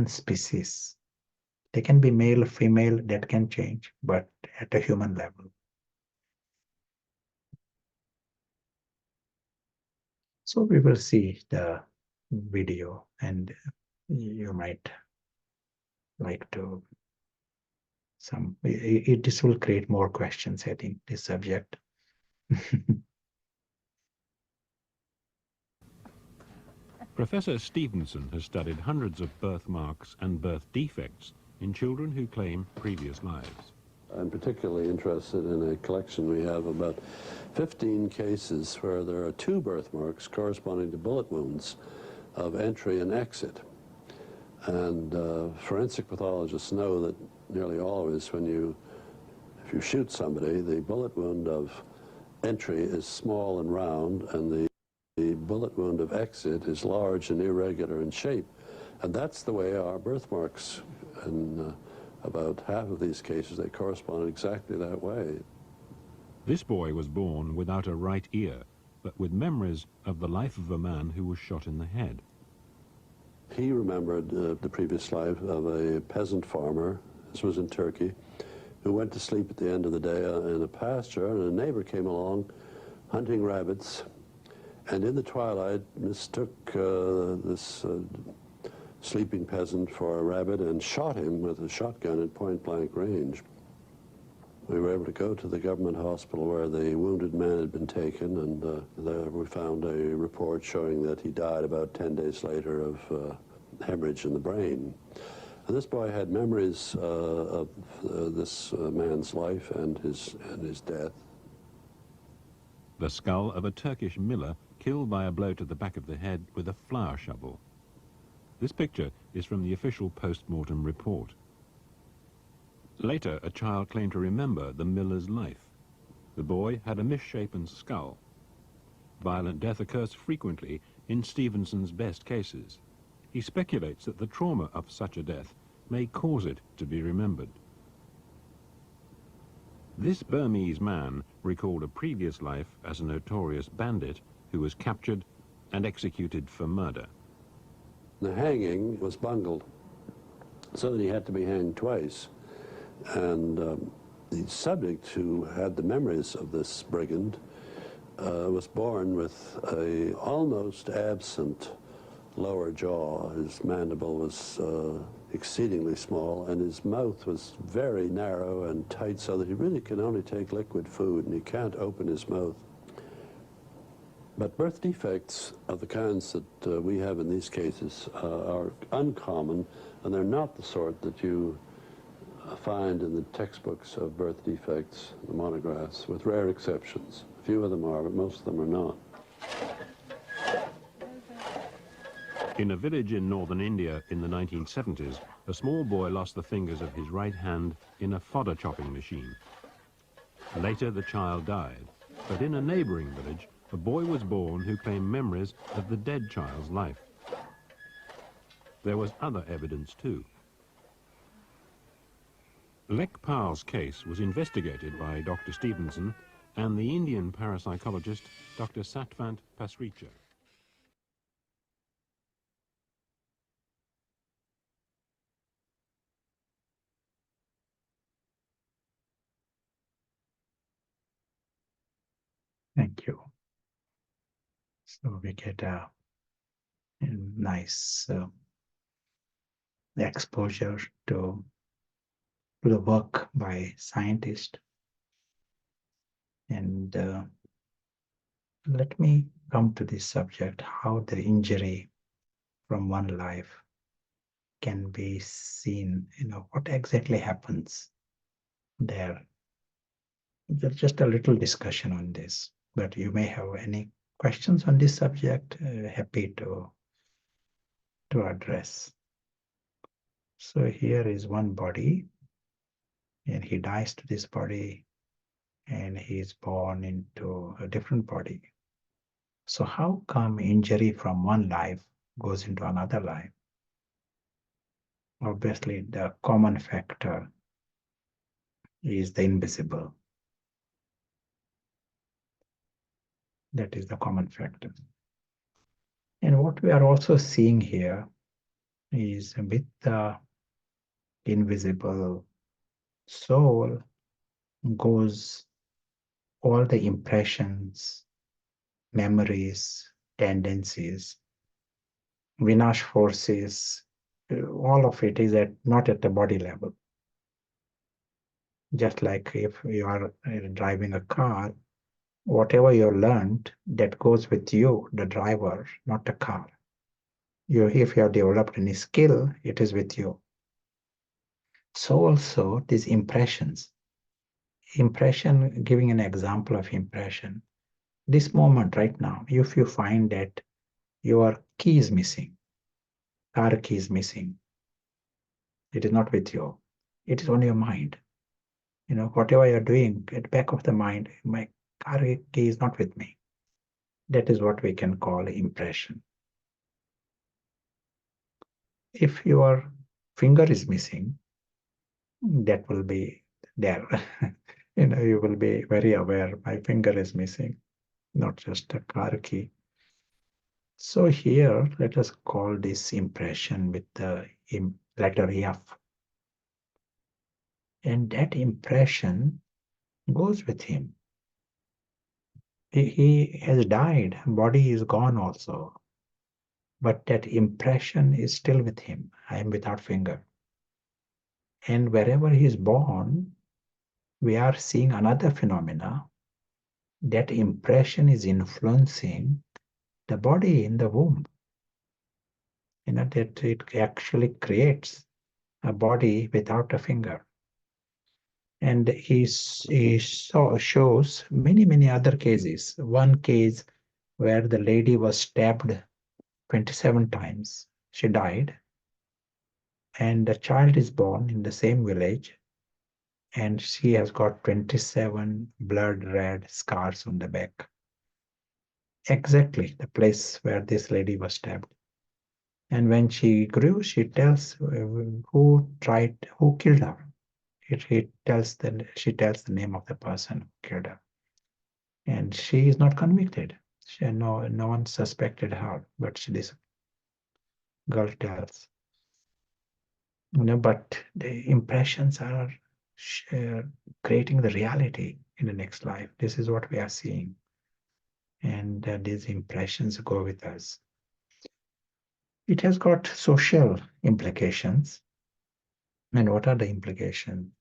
species. They can be male, female, that can change, but at a human level. So we will see the video, and you might like to this will create more questions, I think, this subject. Professor Stevenson has studied hundreds of birthmarks and birth defects in children who claim previous lives. I'm particularly interested in a collection we have about 15 cases where there are 2 birthmarks corresponding to bullet wounds of entry and exit. And forensic pathologists know that nearly always if you shoot somebody, the bullet wound of entry is small and round, and the bullet wound of exit is large and irregular in shape. And that's the way our birthmarks, in about half of these cases, they correspond exactly that way. This boy was born without a right ear, but with memories of the life of a man who was shot in the head. He remembered the previous life of a peasant farmer, this was in Turkey, who went to sleep at the end of the day in a pasture, and a neighbor came along hunting rabbits, and in the twilight mistook this sleeping peasant for a rabbit and shot him with a shotgun at point-blank range. We were able to go to the government hospital where the wounded man had been taken, and there we found a report showing that he died about 10 days later of hemorrhage in the brain. And this boy had memories of this man's life and his death. The skull of a Turkish miller killed by a blow to the back of the head with a flour shovel. This picture is from the official post-mortem report. Later, a child claimed to remember the miller's life. The boy had a misshapen skull. Violent death occurs frequently in Stevenson's best cases. He speculates that the trauma of such a death may cause it to be remembered. This Burmese man recalled a previous life as a notorious bandit who was captured and executed for murder. The hanging was bungled, so that he had to be hanged twice. And the subject, who had the memories of this brigand, was born with a almost absent lower jaw. His mandible was exceedingly small, and his mouth was very narrow and tight, so that he really can only take liquid food, and he can't open his mouth. But birth defects of the kinds that we have in these cases are uncommon, and they're not the sort that you find in the textbooks of birth defects, the monographs, with rare exceptions. A few of them are, but most of them are not. In a village in northern India in the 1970s, a small boy lost the fingers of his right hand in a fodder chopping machine. Later, the child died, but in a neighboring village, a boy was born who claimed memories of the dead child's life. There was other evidence too. Lekpal's case was investigated by Dr. Stevenson and the Indian parapsychologist Dr. Satvant Pasricha. Thank you. So we get a nice exposure to the work by scientists. And let me come to this subject, how the injury from one life can be seen, what exactly happens there. There's just a little discussion on this, but you may have any questions on this subject, happy to address. So here is one body, and he dies to this body, and he is born into a different body. So how come injury from one life goes into another life? Obviously, the common factor is the invisible. That is the common factor. And what we are also seeing here is with the invisible soul goes all the impressions, memories, tendencies, Vinash forces, all of it is not at the body level. Just like if you are driving a car, whatever you learned, that goes with you, the driver, not the car. If you have developed any skill, it is with you. So also these impressions. Giving an example of impression. This moment right now, if you find that your key is missing, car key is missing, it is not with you. It is on your mind. Whatever you're doing, at the back of the mind, my car key is not with me. That is what we can call impression. If your finger is missing, that will be there. You will be very aware, my finger is missing, not just a car key. So here, let us call this impression with the letter F. And that impression goes with him. He has died, body is gone also. But that impression is still with him. I am without finger. And wherever he is born, we are seeing another phenomena. That impression is influencing the body in the womb. That it actually creates a body without a finger. And he shows many other cases. One case where the lady was stabbed 27 times. She died. And the child is born in the same village. And she has got 27 blood red scars on the back. Exactly the place where this lady was stabbed. And when she grew, she tells who killed her. She tells the name of the person who killed her. And she is not convicted. No one suspected her, but this girl tells. But the impressions are creating the reality in the next life. This is what we are seeing. And these impressions go with us. It has got social implications. And what are the implications?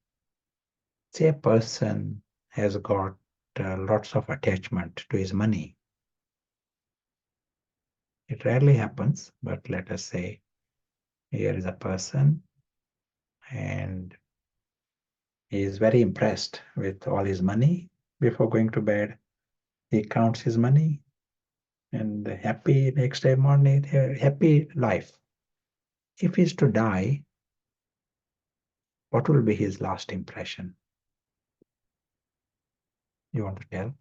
Say a person has got lots of attachment to his money. It rarely happens, but let us say here is a person and he is very impressed with all his money. Before going to bed, he counts his money and happy next day morning, happy life. If he is to die, what will be his last impression? You want to tell?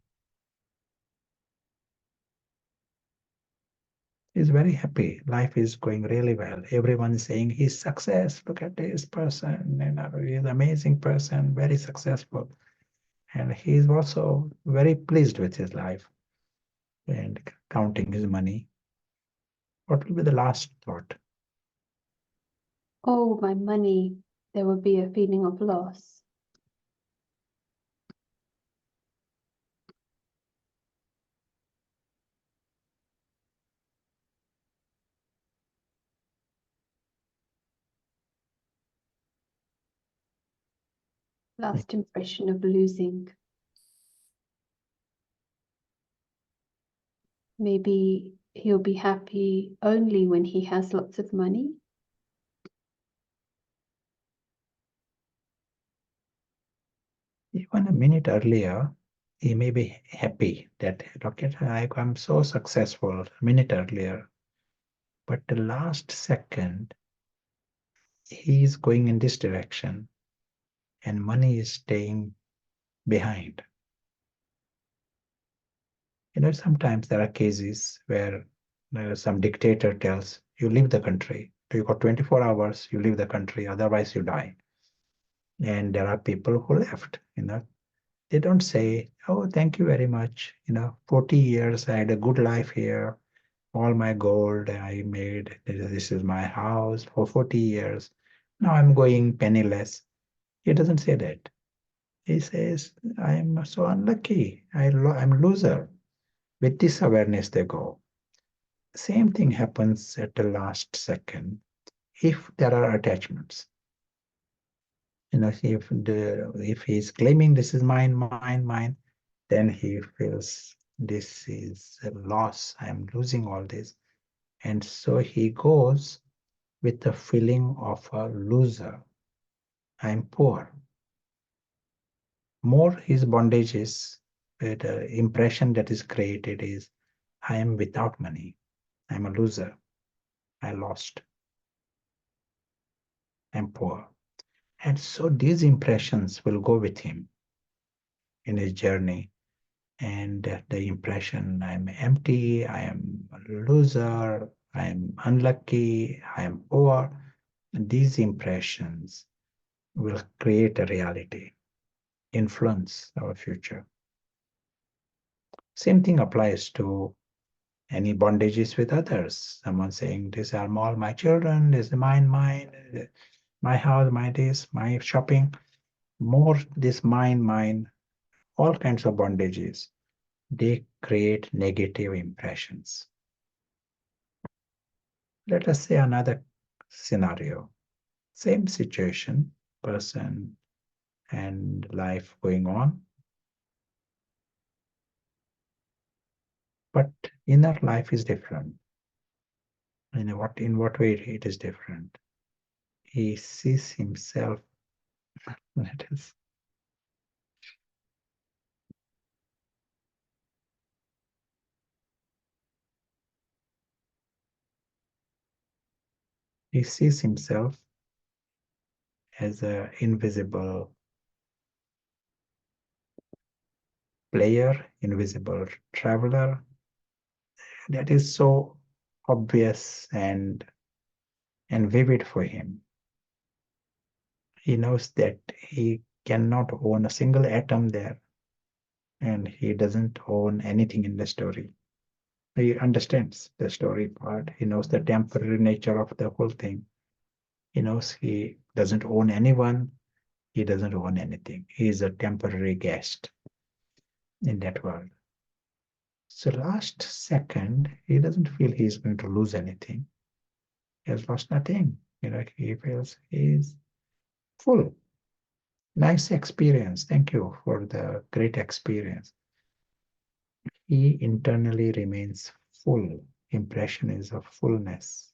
He's very happy. Life is going really well. Everyone is saying he's success. Look at this person, he's an amazing person, very successful. And he's also very pleased with his life and counting his money. What will be the last thought? Oh, my money. There will be a feeling of loss. Last impression of losing. Maybe he'll be happy only when he has lots of money. Even a minute earlier, he may be happy that, look at, I'm so successful a minute earlier. But the last second, he is going in this direction and money is staying behind. Sometimes there are cases where some dictator tells you leave the country. You got 24 hours, you leave the country, otherwise you die. And there are people who left, they don't say, oh, thank you very much. 40 years, I had a good life here. All my gold I made, this is my house for 40 years. Now I'm going penniless. He doesn't say that. He says, I'm so unlucky. I'm loser. With this awareness, they go. Same thing happens at the last second if there are attachments. If he's claiming this is mine, then he feels this is a loss. I'm losing all this. And so he goes with the feeling of a loser. I'm poor. More his bondage is, the impression that is created is, I am without money. I'm a loser. I lost. I'm poor. And so these impressions will go with him in his journey. And the impression, I'm empty, I am a loser, I am unlucky, I am poor. These impressions will create a reality, influence our future. Same thing applies to any bondages with others. Someone saying, these are all my children, this is mine, my house, my this, my shopping. More this mine, all kinds of bondages, they create negative impressions. Let us say another scenario. Same situation, person and life going on. But inner life is different. In what way it is different? He sees himself. That is, he sees himself as an invisible player, invisible traveler. That is so obvious and vivid for him. He knows that he cannot own a single atom there, and he doesn't own anything in the story. He understands the story part. He knows the temporary nature of the whole thing. He knows he doesn't own anyone. He doesn't own anything. He is a temporary guest in that world. So last second, he doesn't feel he's going to lose anything. He has lost nothing. He feels he's full. Nice experience. Thank you for the great experience. He internally remains full. impression is of fullness.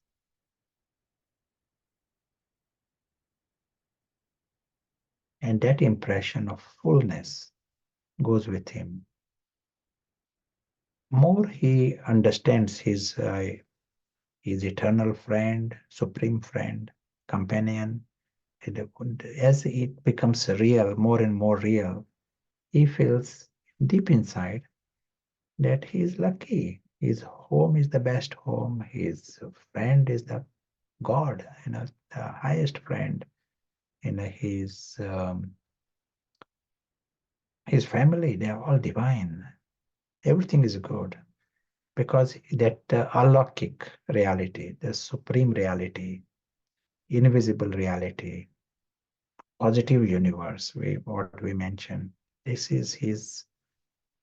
And that impression of fullness goes with him. More he understands his eternal friend, supreme friend, companion, as it becomes real, more and more real, he feels deep inside that he is lucky. His home is the best home. His friend is the God, the highest friend. His family, they are all divine. Everything is good because that alaukic reality, the supreme reality, invisible reality, positive universe, what we mentioned, this is his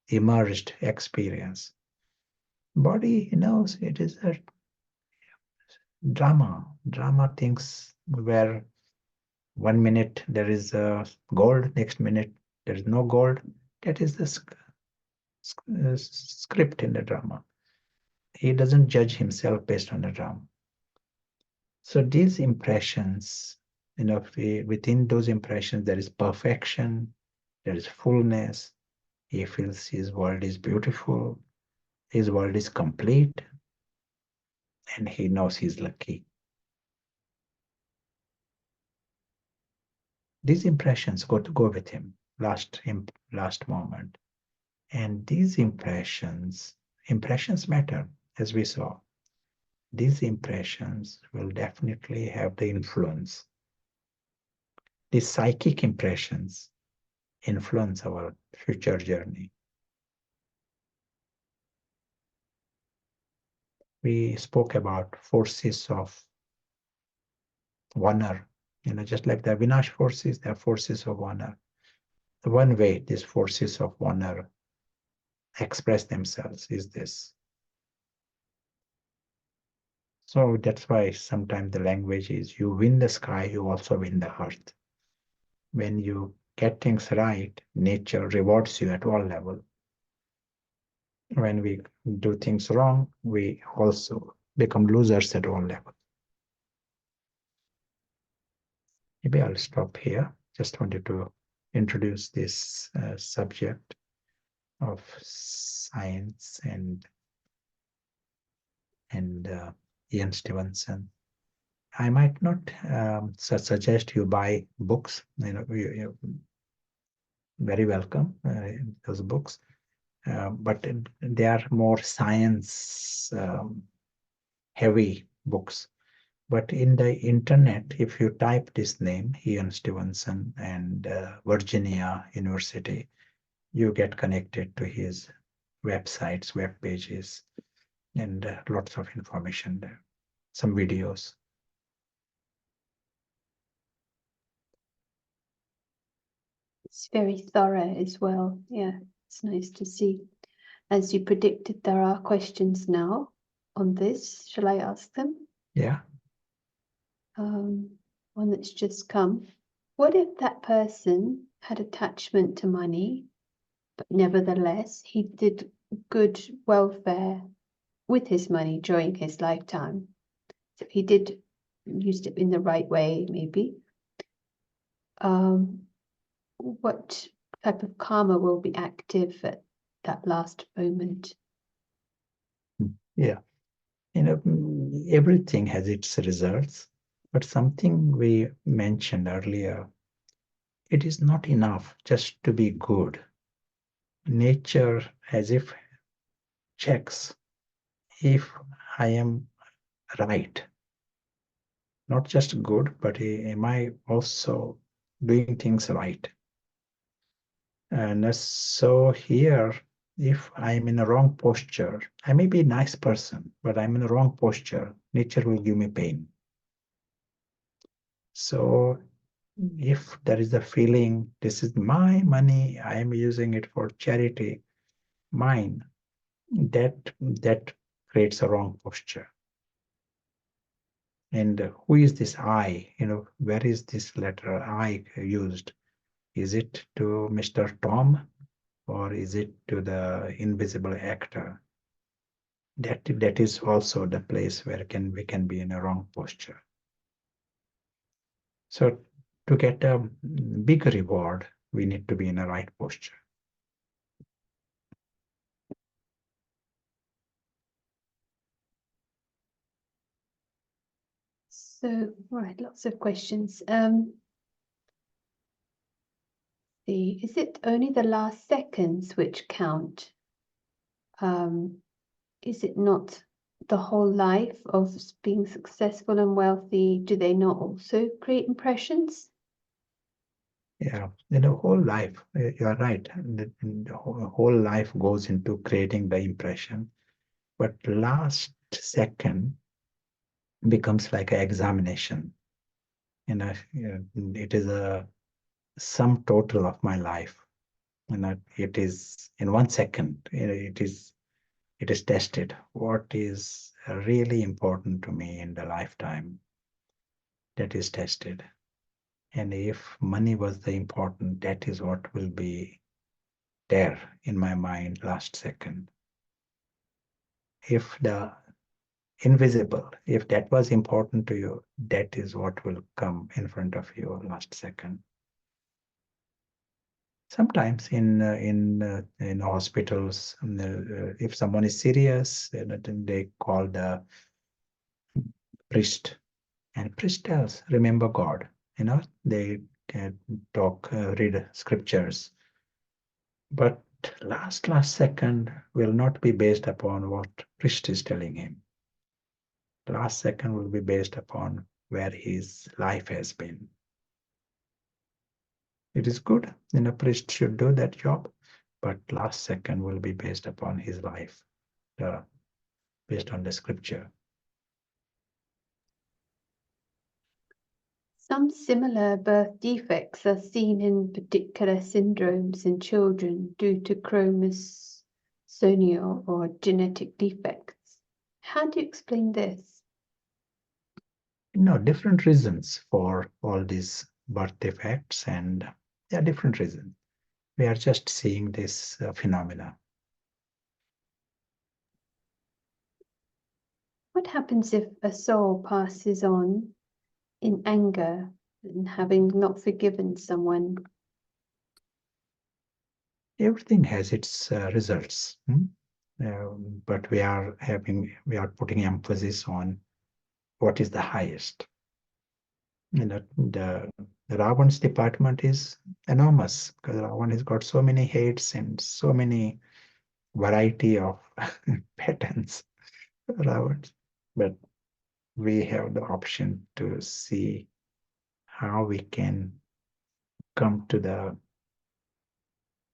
immersed experience. Body knows it is a drama things where 1 minute there is gold, next minute there is no gold. That is the script in the drama. He doesn't judge himself based on the drama. So these impressions, within those impressions there is perfection, there is fullness. He feels his world is beautiful, his world is complete, and he knows he's lucky. These impressions go with him last moment. And these impressions matter, as we saw. These impressions will definitely have the influence. These psychic impressions influence our future journey. We spoke about forces of honor, just like the Vinash forces, they are forces of honor. The one way these forces of honor express themselves is this. So that's why sometimes the language is you win the sky, you also win the earth. When you get things right, nature rewards you at all levels. When we do things wrong, we also become losers at all levels. Maybe I'll stop here. Just wanted to introduce this subject of science and Ian Stevenson. I might not suggest you buy books. You're very welcome those books, but they are more science heavy books. But in the internet, if you type this name, Ian Stevenson and Virginia University, you get connected to his websites, web pages, and lots of information there, some videos. It's very thorough as well. Yeah, it's nice to see. As you predicted, there are questions now on this. Shall I ask them? Yeah. One that's just come. What if that person had attachment to money, but nevertheless he did good welfare with his money during his lifetime? So he did use it in the right way, maybe. What type of karma will be active at that last moment? Yeah. Everything has its results, but something we mentioned earlier, it is not enough just to be good. Nature, as if checks if I am right, not just good, but am I also doing things right? And so here, if I'm in a wrong posture, I may be a nice person, but I'm in a wrong posture, nature will give me pain. So if there is a feeling, this is my money, I am using it for charity, mine, that creates a wrong posture. And who is this I? Where is this letter I used? Is it to Mr. Tom or is it to the invisible actor? that is also the place where we can be in a wrong posture. So to get a big reward, we need to be in a right posture. So, right, lots of questions. Is it only the last seconds which count? Is it not the whole life of being successful and wealthy? Do they not also create impressions? Yeah, in the whole life, you are right. The whole life goes into creating the impression, but last second becomes like an examination. It is a sum total of my life. It is in 1 second. It is tested. What is really important to me in the lifetime? That is tested. And if money was the important, that is what will be there in my mind last second. If the invisible, if that was important to you, that is what will come in front of you last second. Sometimes in hospitals, if someone is serious, then they call the priest, and priest tells, remember God. They can talk, read scriptures, but last second will not be based upon what priest is telling him. The last second will be based upon where his life has been. It is good, a priest should do that job, but last second will be based upon his life, based on the scripture. Some similar birth defects are seen in particular syndromes in children due to chromosome or genetic defects. How do you explain this? Different reasons for all these birth defects, and there are different reasons. We are just seeing this phenomena. What happens if a soul passes on in anger and having not forgiven someone? Everything has its results, but we are putting emphasis on what is the highest. The Ravan's department is enormous, because Ravan has got so many hates and so many variety of patterns. Ravans, but we have the option to see how we can come to the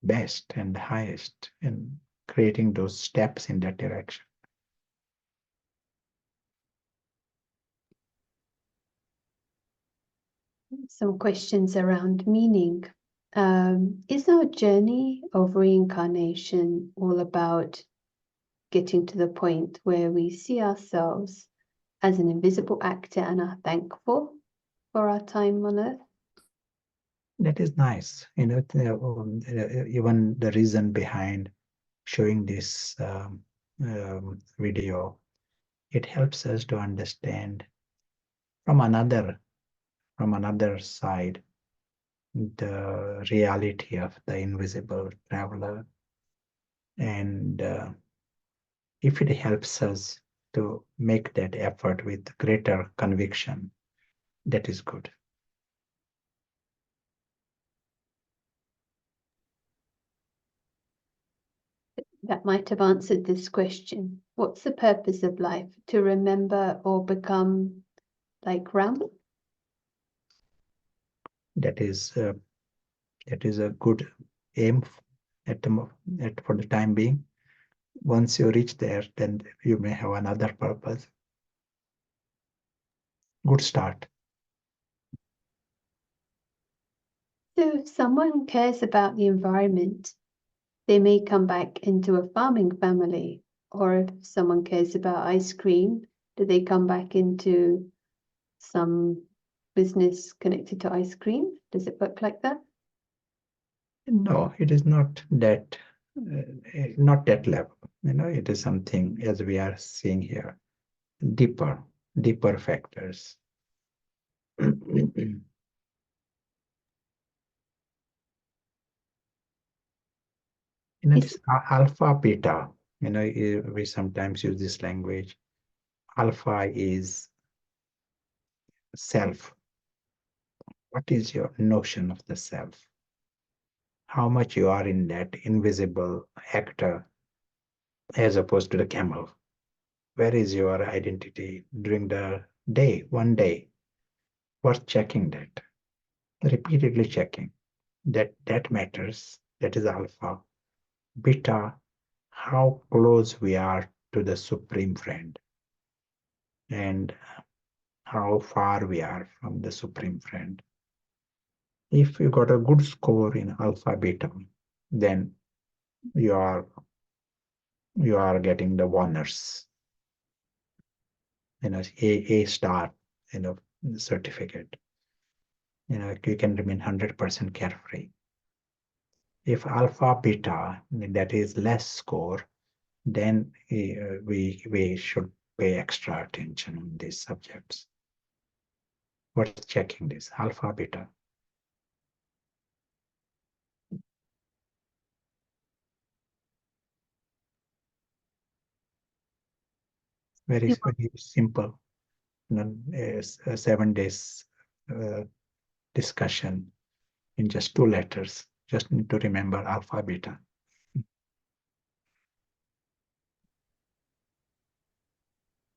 best and the highest, and creating those steps in that direction. Some questions around meaning. Is our journey of reincarnation all about getting to the point where we see ourselves as an invisible actor and are thankful for our time on earth? That is nice. Even the reason behind showing this video, it helps us to understand from another side the reality of the invisible traveler. And if it helps us to make that effort with greater conviction, that is good. That might have answered this question. What's the purpose of life? To remember or become like Ram? That is a good aim for the time being. Once you reach there, then you may have another purpose. Good start. So if someone cares about the environment, they may come back into a farming family. Or if someone cares about ice cream, do they come back into some business connected to ice cream? Does it work like that? No, it is not that level. It is something, as we are seeing here, deeper factors. This alpha, beta, we sometimes use this language. Alpha is self. What is your notion of the self? How much you are in that invisible actor as opposed to the camel? Where is your identity during the day, one day? Worth checking that, repeatedly checking. That matters. That is alpha. Beta, how close we are to the supreme friend and how far we are from the supreme friend. If you got a good score in alpha beta, then you are getting the honors, A star, certificate. You can remain 100% carefree. If alpha beta, that is less score, then we should pay extra attention on these subjects. What's checking this? Alpha beta. Very simple. A 7 days discussion in just 2 letters. Just need to remember alpha beta.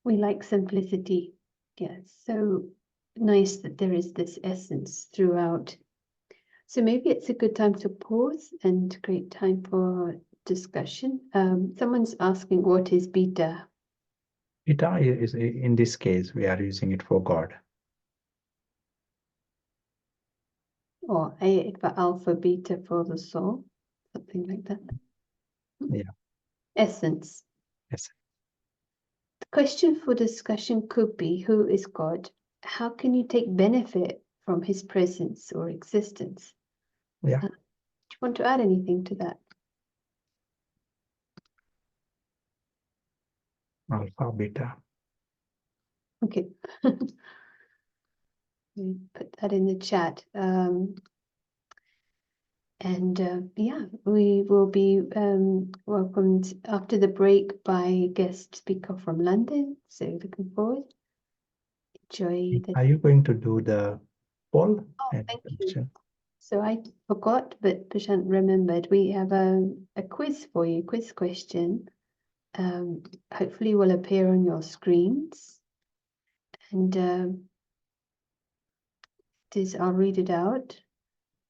We like simplicity. Yeah, so nice that there is this essence throughout. So maybe it's a good time to pause and create time for discussion. Someone's asking, what is beta? Beta is, in this case, we are using it for God. Or A for alpha, beta for the soul, something like that. Yeah. Essence. Yes. The question for discussion could be, who is God? How can you take benefit from his presence or existence? Yeah. Do you want to add anything to that? Alpha, beta. Okay. We put that in the chat. Yeah, we will be welcomed after the break by a guest speaker from London. So looking forward. Enjoy the. Are you going to do the poll? Oh, thank you. So I forgot, but Prashant remembered. We have a quiz for you, quiz question. Hopefully will appear on your screens. And I'll read it out.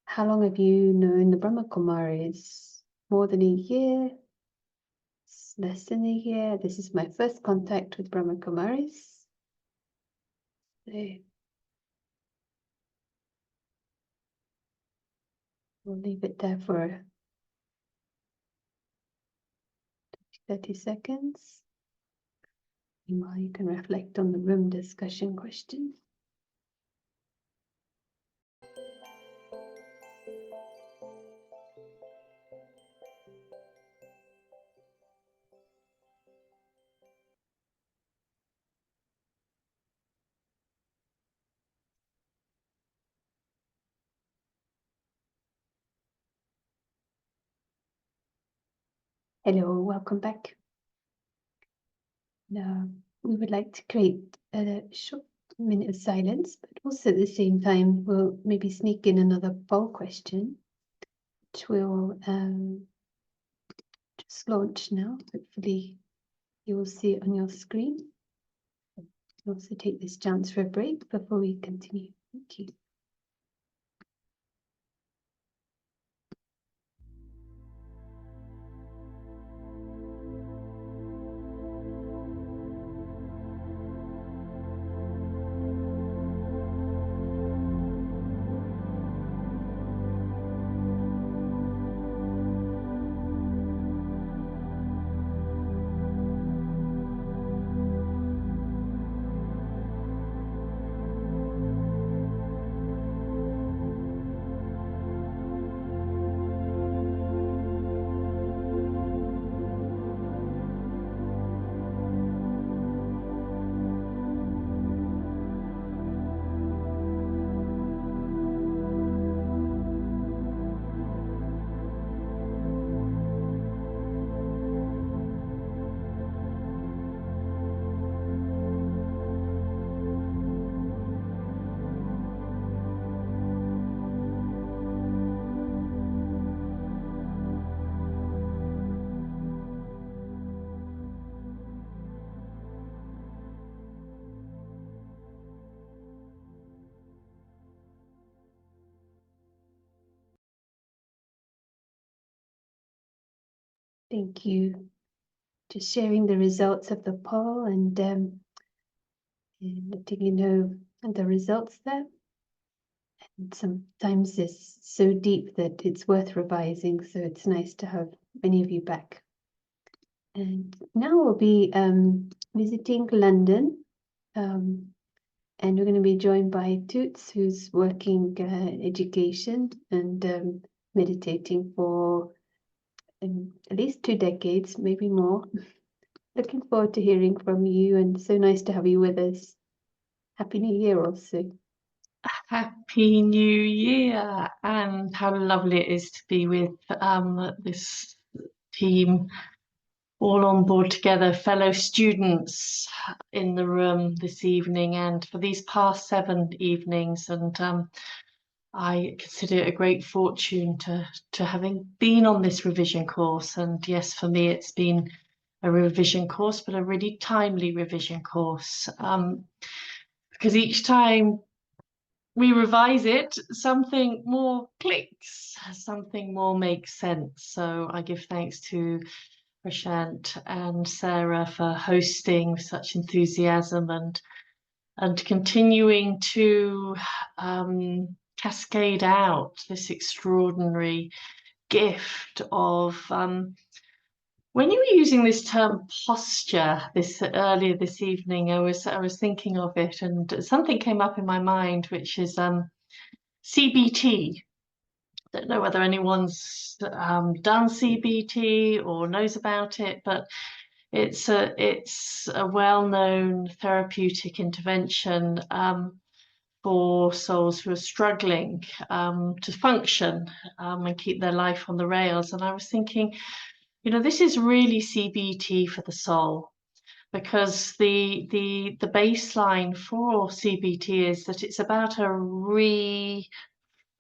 How long have you known the Brahma Kumaris? More than a year? Less than a year? This is my first contact with Brahma Kumaris. So we'll leave it there for 30 seconds. Meanwhile, you can reflect on the room discussion question. Hello, welcome back. Now, we would like to create a short minute of silence, but also at the same time, we'll maybe sneak in another poll question, which we'll just launch now. Hopefully, you will see it on your screen. We'll also take this chance for a break before we continue. Thank you. Thank you. Just sharing the results of the poll and letting you know the results there. And sometimes it's so deep that it's worth revising, so it's nice to have many of you back. And now we'll be visiting London, and we're going to be joined by Toots, who's working education and meditating for at least 2 decades, maybe more. Looking forward to hearing from you, and so nice to have you with us. Happy New Year also. Happy New Year, and how lovely it is to be with this team all on board together, fellow students in the room this evening and for these past 7 evenings. And I consider it a great fortune to having been on this revision course. And yes, for me, it's been a revision course, but a really timely revision course, because each time we revise it, something more clicks, something more makes sense. So I give thanks to Prashant and Sarah for hosting with such enthusiasm and continuing to cascade out this extraordinary gift of when you were using this term posture earlier this evening, I was thinking of it, and something came up in my mind, which is CBT. Don't know whether anyone's done CBT or knows about it, but it's a well-known therapeutic intervention for souls who are struggling to function and keep their life on the rails. And I was thinking, this is really CBT for the soul, because the baseline for CBT is that it's about a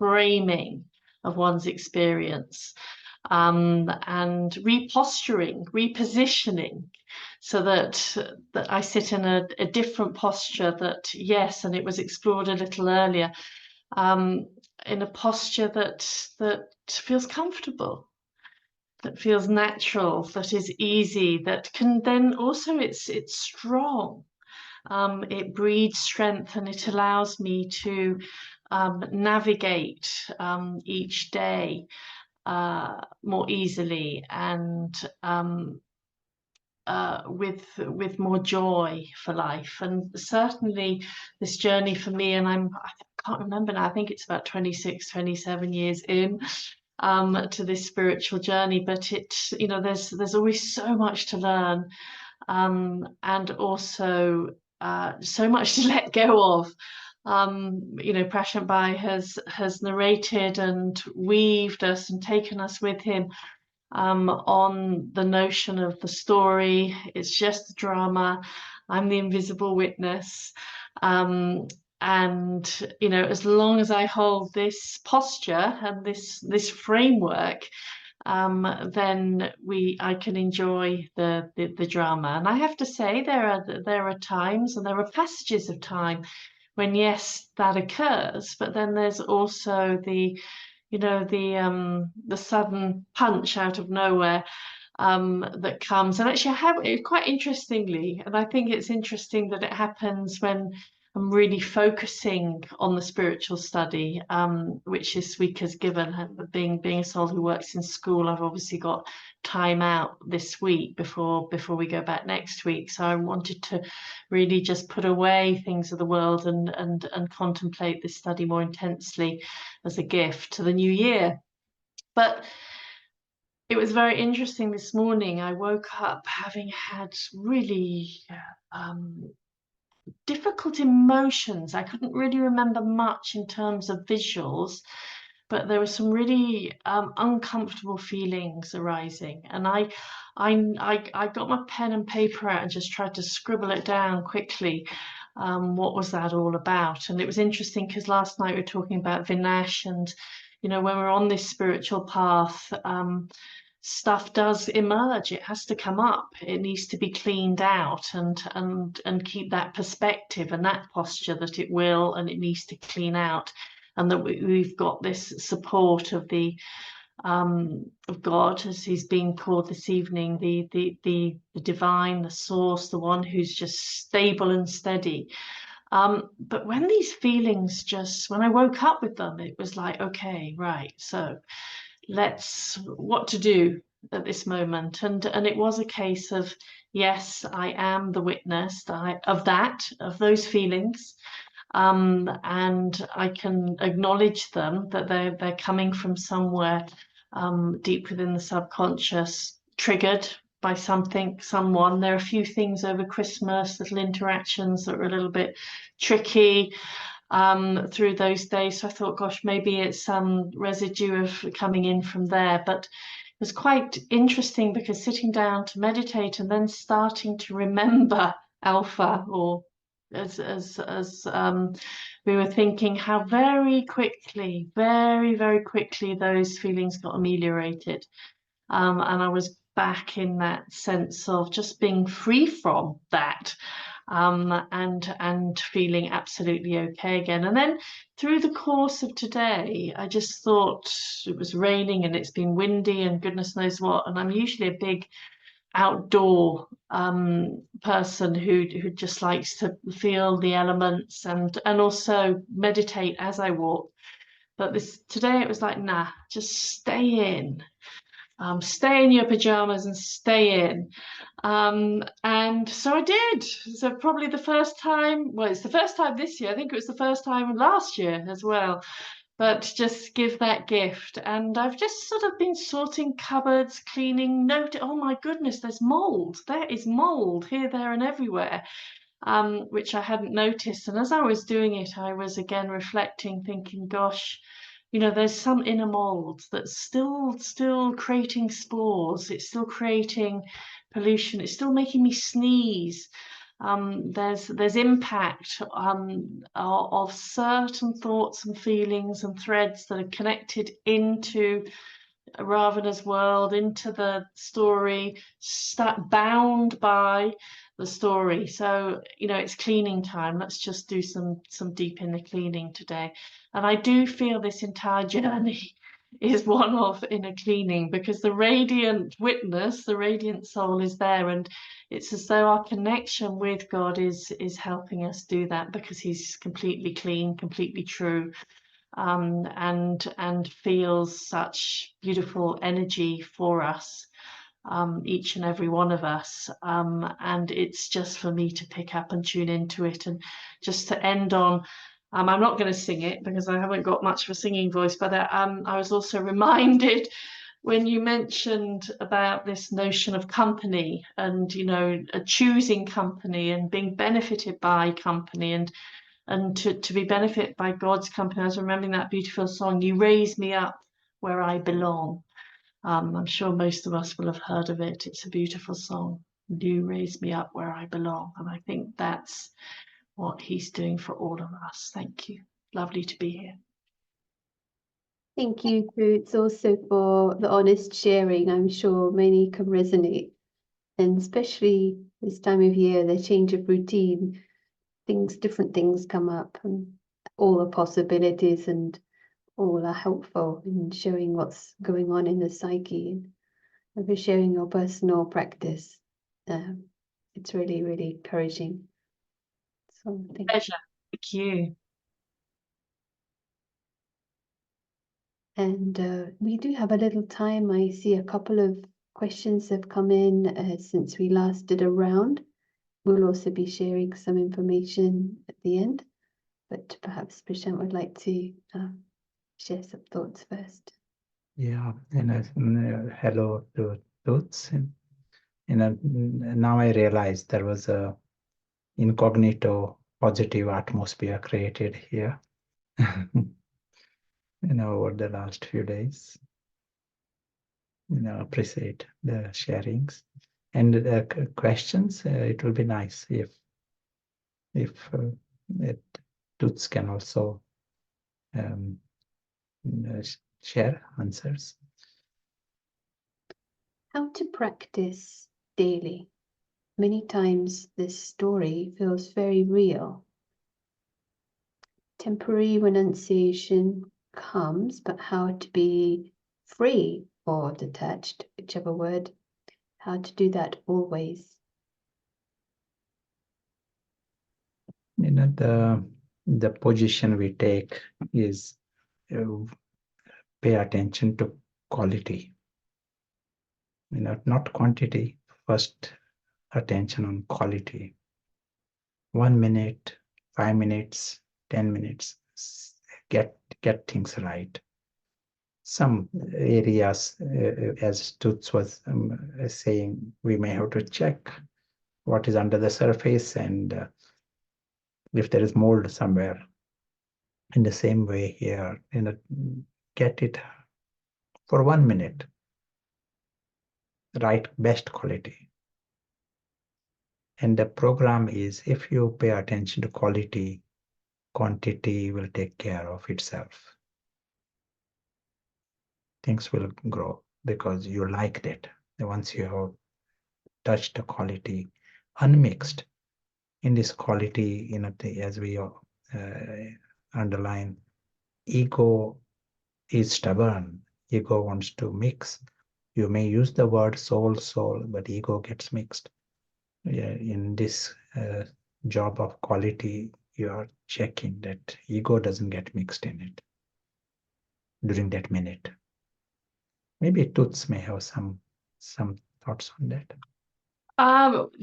reframing of one's experience, and reposturing, repositioning, so that I sit in a different posture that, yes, and it was explored a little earlier, in a posture that feels comfortable, that feels natural, that is easy, that can then also, it's strong. It breeds strength, and it allows me to navigate each day more easily and with more joy for life. And certainly this journey for me, and I can't remember now, I think it's about 26, 27 years in to this spiritual journey, but there's always so much to learn, and also so much to let go of. Prashant Bhai has narrated and weaved us and taken us with him on the notion of the story. It's just a drama. I'm the invisible witness. And as long as I hold this posture and this framework, then I can enjoy the drama. And I have to say, there are times and there are passages of time when, yes, that occurs, but then there's also the sudden punch out of nowhere that comes. And actually, I have it quite interestingly, and I think it's interesting that it happens when I'm really focusing on the spiritual study, which this week has given. Being a soul who works in school, I've obviously got time out this week before we go back next week. So I wanted to really just put away things of the world and contemplate this study more intensely as a gift to the new year. But it was very interesting this morning. I woke up having had really difficult emotions. I couldn't really remember much in terms of visuals, but there were some really uncomfortable feelings arising. And I got my pen and paper out and just tried to scribble it down quickly. What was that all about? And it was interesting because last night we were talking about Vinash, and when we're on this spiritual path, stuff does emerge. It has to come up. It needs to be cleaned out and keep that perspective and that posture that it will, and it needs to clean out, and that we've got this support of the of God, as he's being called this evening, the divine, the source, the one who's just stable and steady. But when these feelings when I woke up with them, it was like, okay, right, so what to do at this moment. And it was a case of, yes, I am the witness of those feelings. And I can acknowledge them, that they're coming from somewhere deep within the subconscious, triggered by someone. There are a few things over Christmas, little interactions that were a little bit tricky through those days. So I thought, gosh, maybe it's some residue of coming in from there. But it was quite interesting, because sitting down to meditate and then starting to remember Alpha, or as we were thinking, how very quickly, very quickly those feelings got ameliorated. And I was back in that sense of just being free from that, and feeling absolutely okay again. And then through the course of today, I just thought, it was raining and it's been windy and goodness knows what, and I'm usually a big outdoor person who just likes to feel the elements and also meditate as I walk. But today it was like, nah, just stay in. Stay in your pajamas and stay in. And so I did. So probably the first time, well, it's the first time this year. I think it was the first time last year as well. But just give that gift. And I've just sort of been sorting cupboards, cleaning, oh my goodness, there's mold. There is mold here, there, and everywhere, which I hadn't noticed. And as I was doing it, I was again reflecting, thinking, gosh, there's some inner mold that's still creating spores. It's still creating pollution. It's still making me sneeze. There's impact of certain thoughts and feelings and threads that are connected into Ravana's world, into the story, bound by the story. So it's cleaning time. Let's just do some deep inner cleaning today. And I do feel this entire journey is one of inner cleaning, because the radiant witness, the radiant soul is there, and it's as though our connection with God is helping us do that, because he's completely clean, completely true, and feels such beautiful energy for us, each and every one of us. And it's just for me to pick up and tune into it. And just to end on, I'm not going to sing it because I haven't got much of a singing voice, but I was also reminded when you mentioned about this notion of company and, choosing company and being benefited by company, and to be benefited by God's company. I was remembering that beautiful song, "You Raise Me Up Where I Belong." I'm sure most of us will have heard of it. It's a beautiful song. You raise me up where I belong. And I think that's what he's doing for all of us. Thank you. Lovely to be here. Thank you, Boots, also for the honest sharing. I'm sure many can resonate, and especially this time of year, the change of routine, different things come up, and all the possibilities and all are helpful in showing what's going on in the psyche, and for sharing your personal practice. It's really, really encouraging. So thank you. Pleasure. Thank you. And we do have a little time. I see a couple of questions have come in since we last did a round. We'll also be sharing some information at the end, but perhaps Prashant would like to share some thoughts first. Yeah, and hello to Toots. Now I realize there was a incognito positive atmosphere created here. Over the last few days. Appreciate the sharings and the questions. It will be nice if Toots can also share answers. How to practice daily. Many times this story feels very real. Temporary renunciation comes, but how to be free or detached, whichever word, how to do that always. The position we take is pay attention to quality, not quantity. First, attention on quality. 1 minute, 5 minutes, 10 minutes, get things right. Some areas, as Toots was saying, we may have to check what is under the surface, and if there is mold somewhere. In the same way here, get it for 1 minute, right, best quality. And the program is, if you pay attention to quality, quantity will take care of itself. Things will grow because you liked it. Once you have touched the quality, unmixed, in this quality, as we underline, ego is stubborn. Ego wants to mix. You may use the word soul, but ego gets mixed. In this job of quality, you are checking that ego doesn't get mixed in it during that minute. Maybe Toots may have some thoughts on that.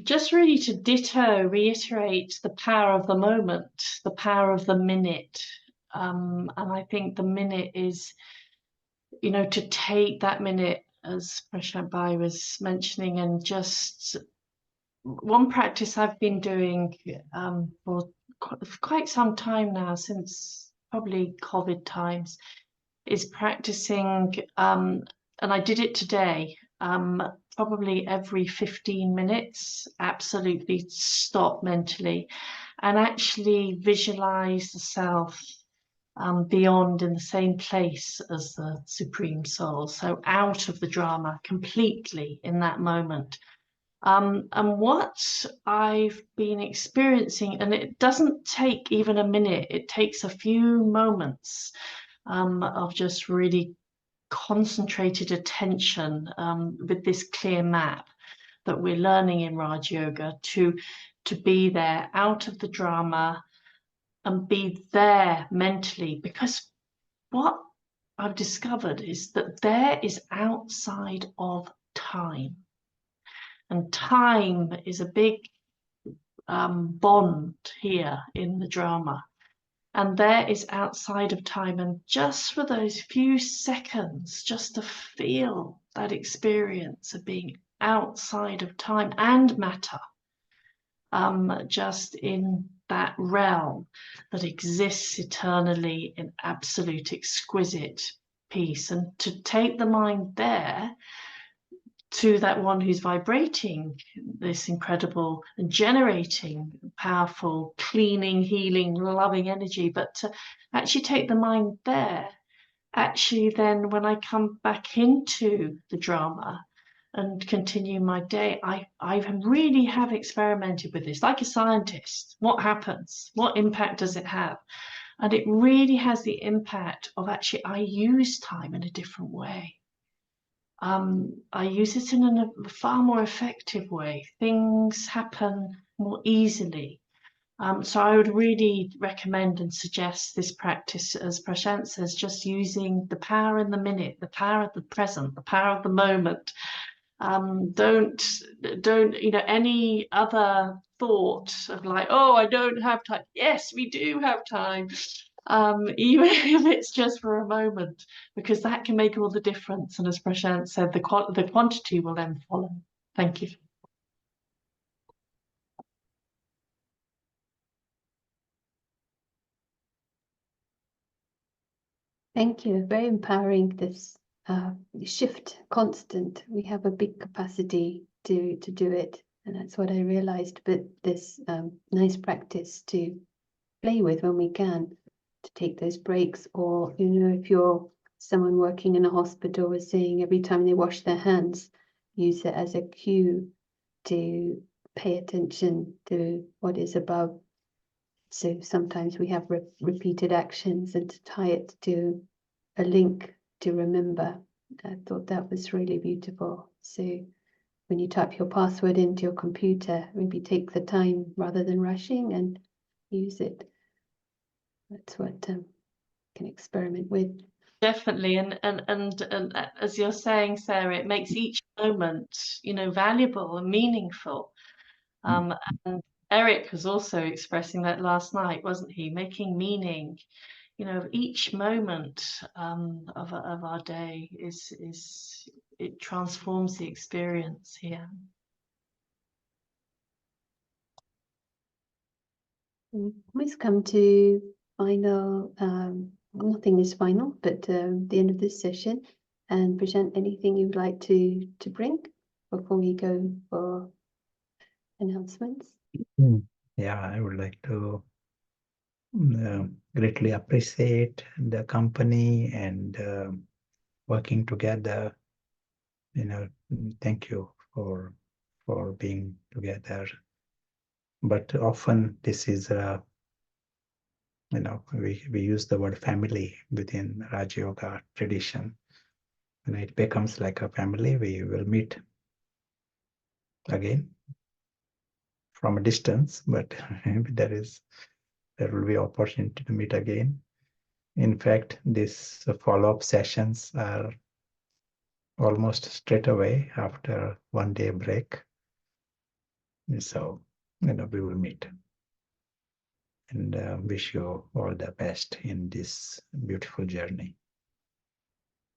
Just really to reiterate the power of the moment, the power of the minute. And I think the minute is, to take that minute, as Prashant Bhai was mentioning, and just one practice I've been doing for quite some time now, since probably COVID times, is practicing, and I did it today, probably every 15 minutes, absolutely stop mentally and actually visualize the self beyond, in the same place as the Supreme Soul. So out of the drama completely in that moment. And what I've been experiencing, and it doesn't take even a minute, it takes a few moments of just really concentrated attention with this clear map that we're learning in Raj Yoga to be there out of the drama and be there mentally. Because what I've discovered is that there is outside of time. And time is a big bond here in the drama. And there is outside of time. And just for those few seconds, just to feel that experience of being outside of time and matter, just in that realm that exists eternally in absolute exquisite peace. And to take the mind there to that one who's vibrating this incredible and generating powerful, cleaning, healing, loving energy, but to actually take the mind there, actually then when I come back into the drama and continue my day, I really have experimented with this, like a scientist. What happens? What impact does it have? And it really has the impact of actually, I use time in a different way. I use it in a far more effective way. Things happen more easily. So I would really recommend and suggest this practice, as Prashant says, just using the power in the minute, the power of the present, the power of the moment. Don't any other thought of like, oh, I don't have time. Yes, we do have time. Even if it's just for a moment, because that can make all the difference. And as Prashant said, the quantity will then follow. Thank you. Thank you. Very empowering, this shift constant. We have a big capacity to do it. And that's what I realized. But this nice practice to play with when we can, to take those breaks. Or, if you're someone working in a hospital, was saying every time they wash their hands, use it as a cue to pay attention to what is above. So sometimes we have repeated actions, and to tie it to a link to remember I thought that was really beautiful. So when you type your password into your computer, maybe take the time rather than rushing and use it. That's what can experiment with. Definitely, and as you're saying, Sarah, it makes each moment, valuable and meaningful. And Eric was also expressing that last night, wasn't he? Making meaning, of each moment of our day is it transforms the experience here. We almost come to final, nothing is final, but the end of this session. And present anything you'd like to bring before we go for announcements. Yeah, I would like to greatly appreciate the company and working together. Thank you for being together. But often this is we use the word family within Raja Yoga tradition. When it becomes like a family, we will meet again from a distance, but there will be opportunity to meet again. In fact, these follow-up sessions are almost straight away after 1 day break. So, we will meet. And wish you all the best in this beautiful journey.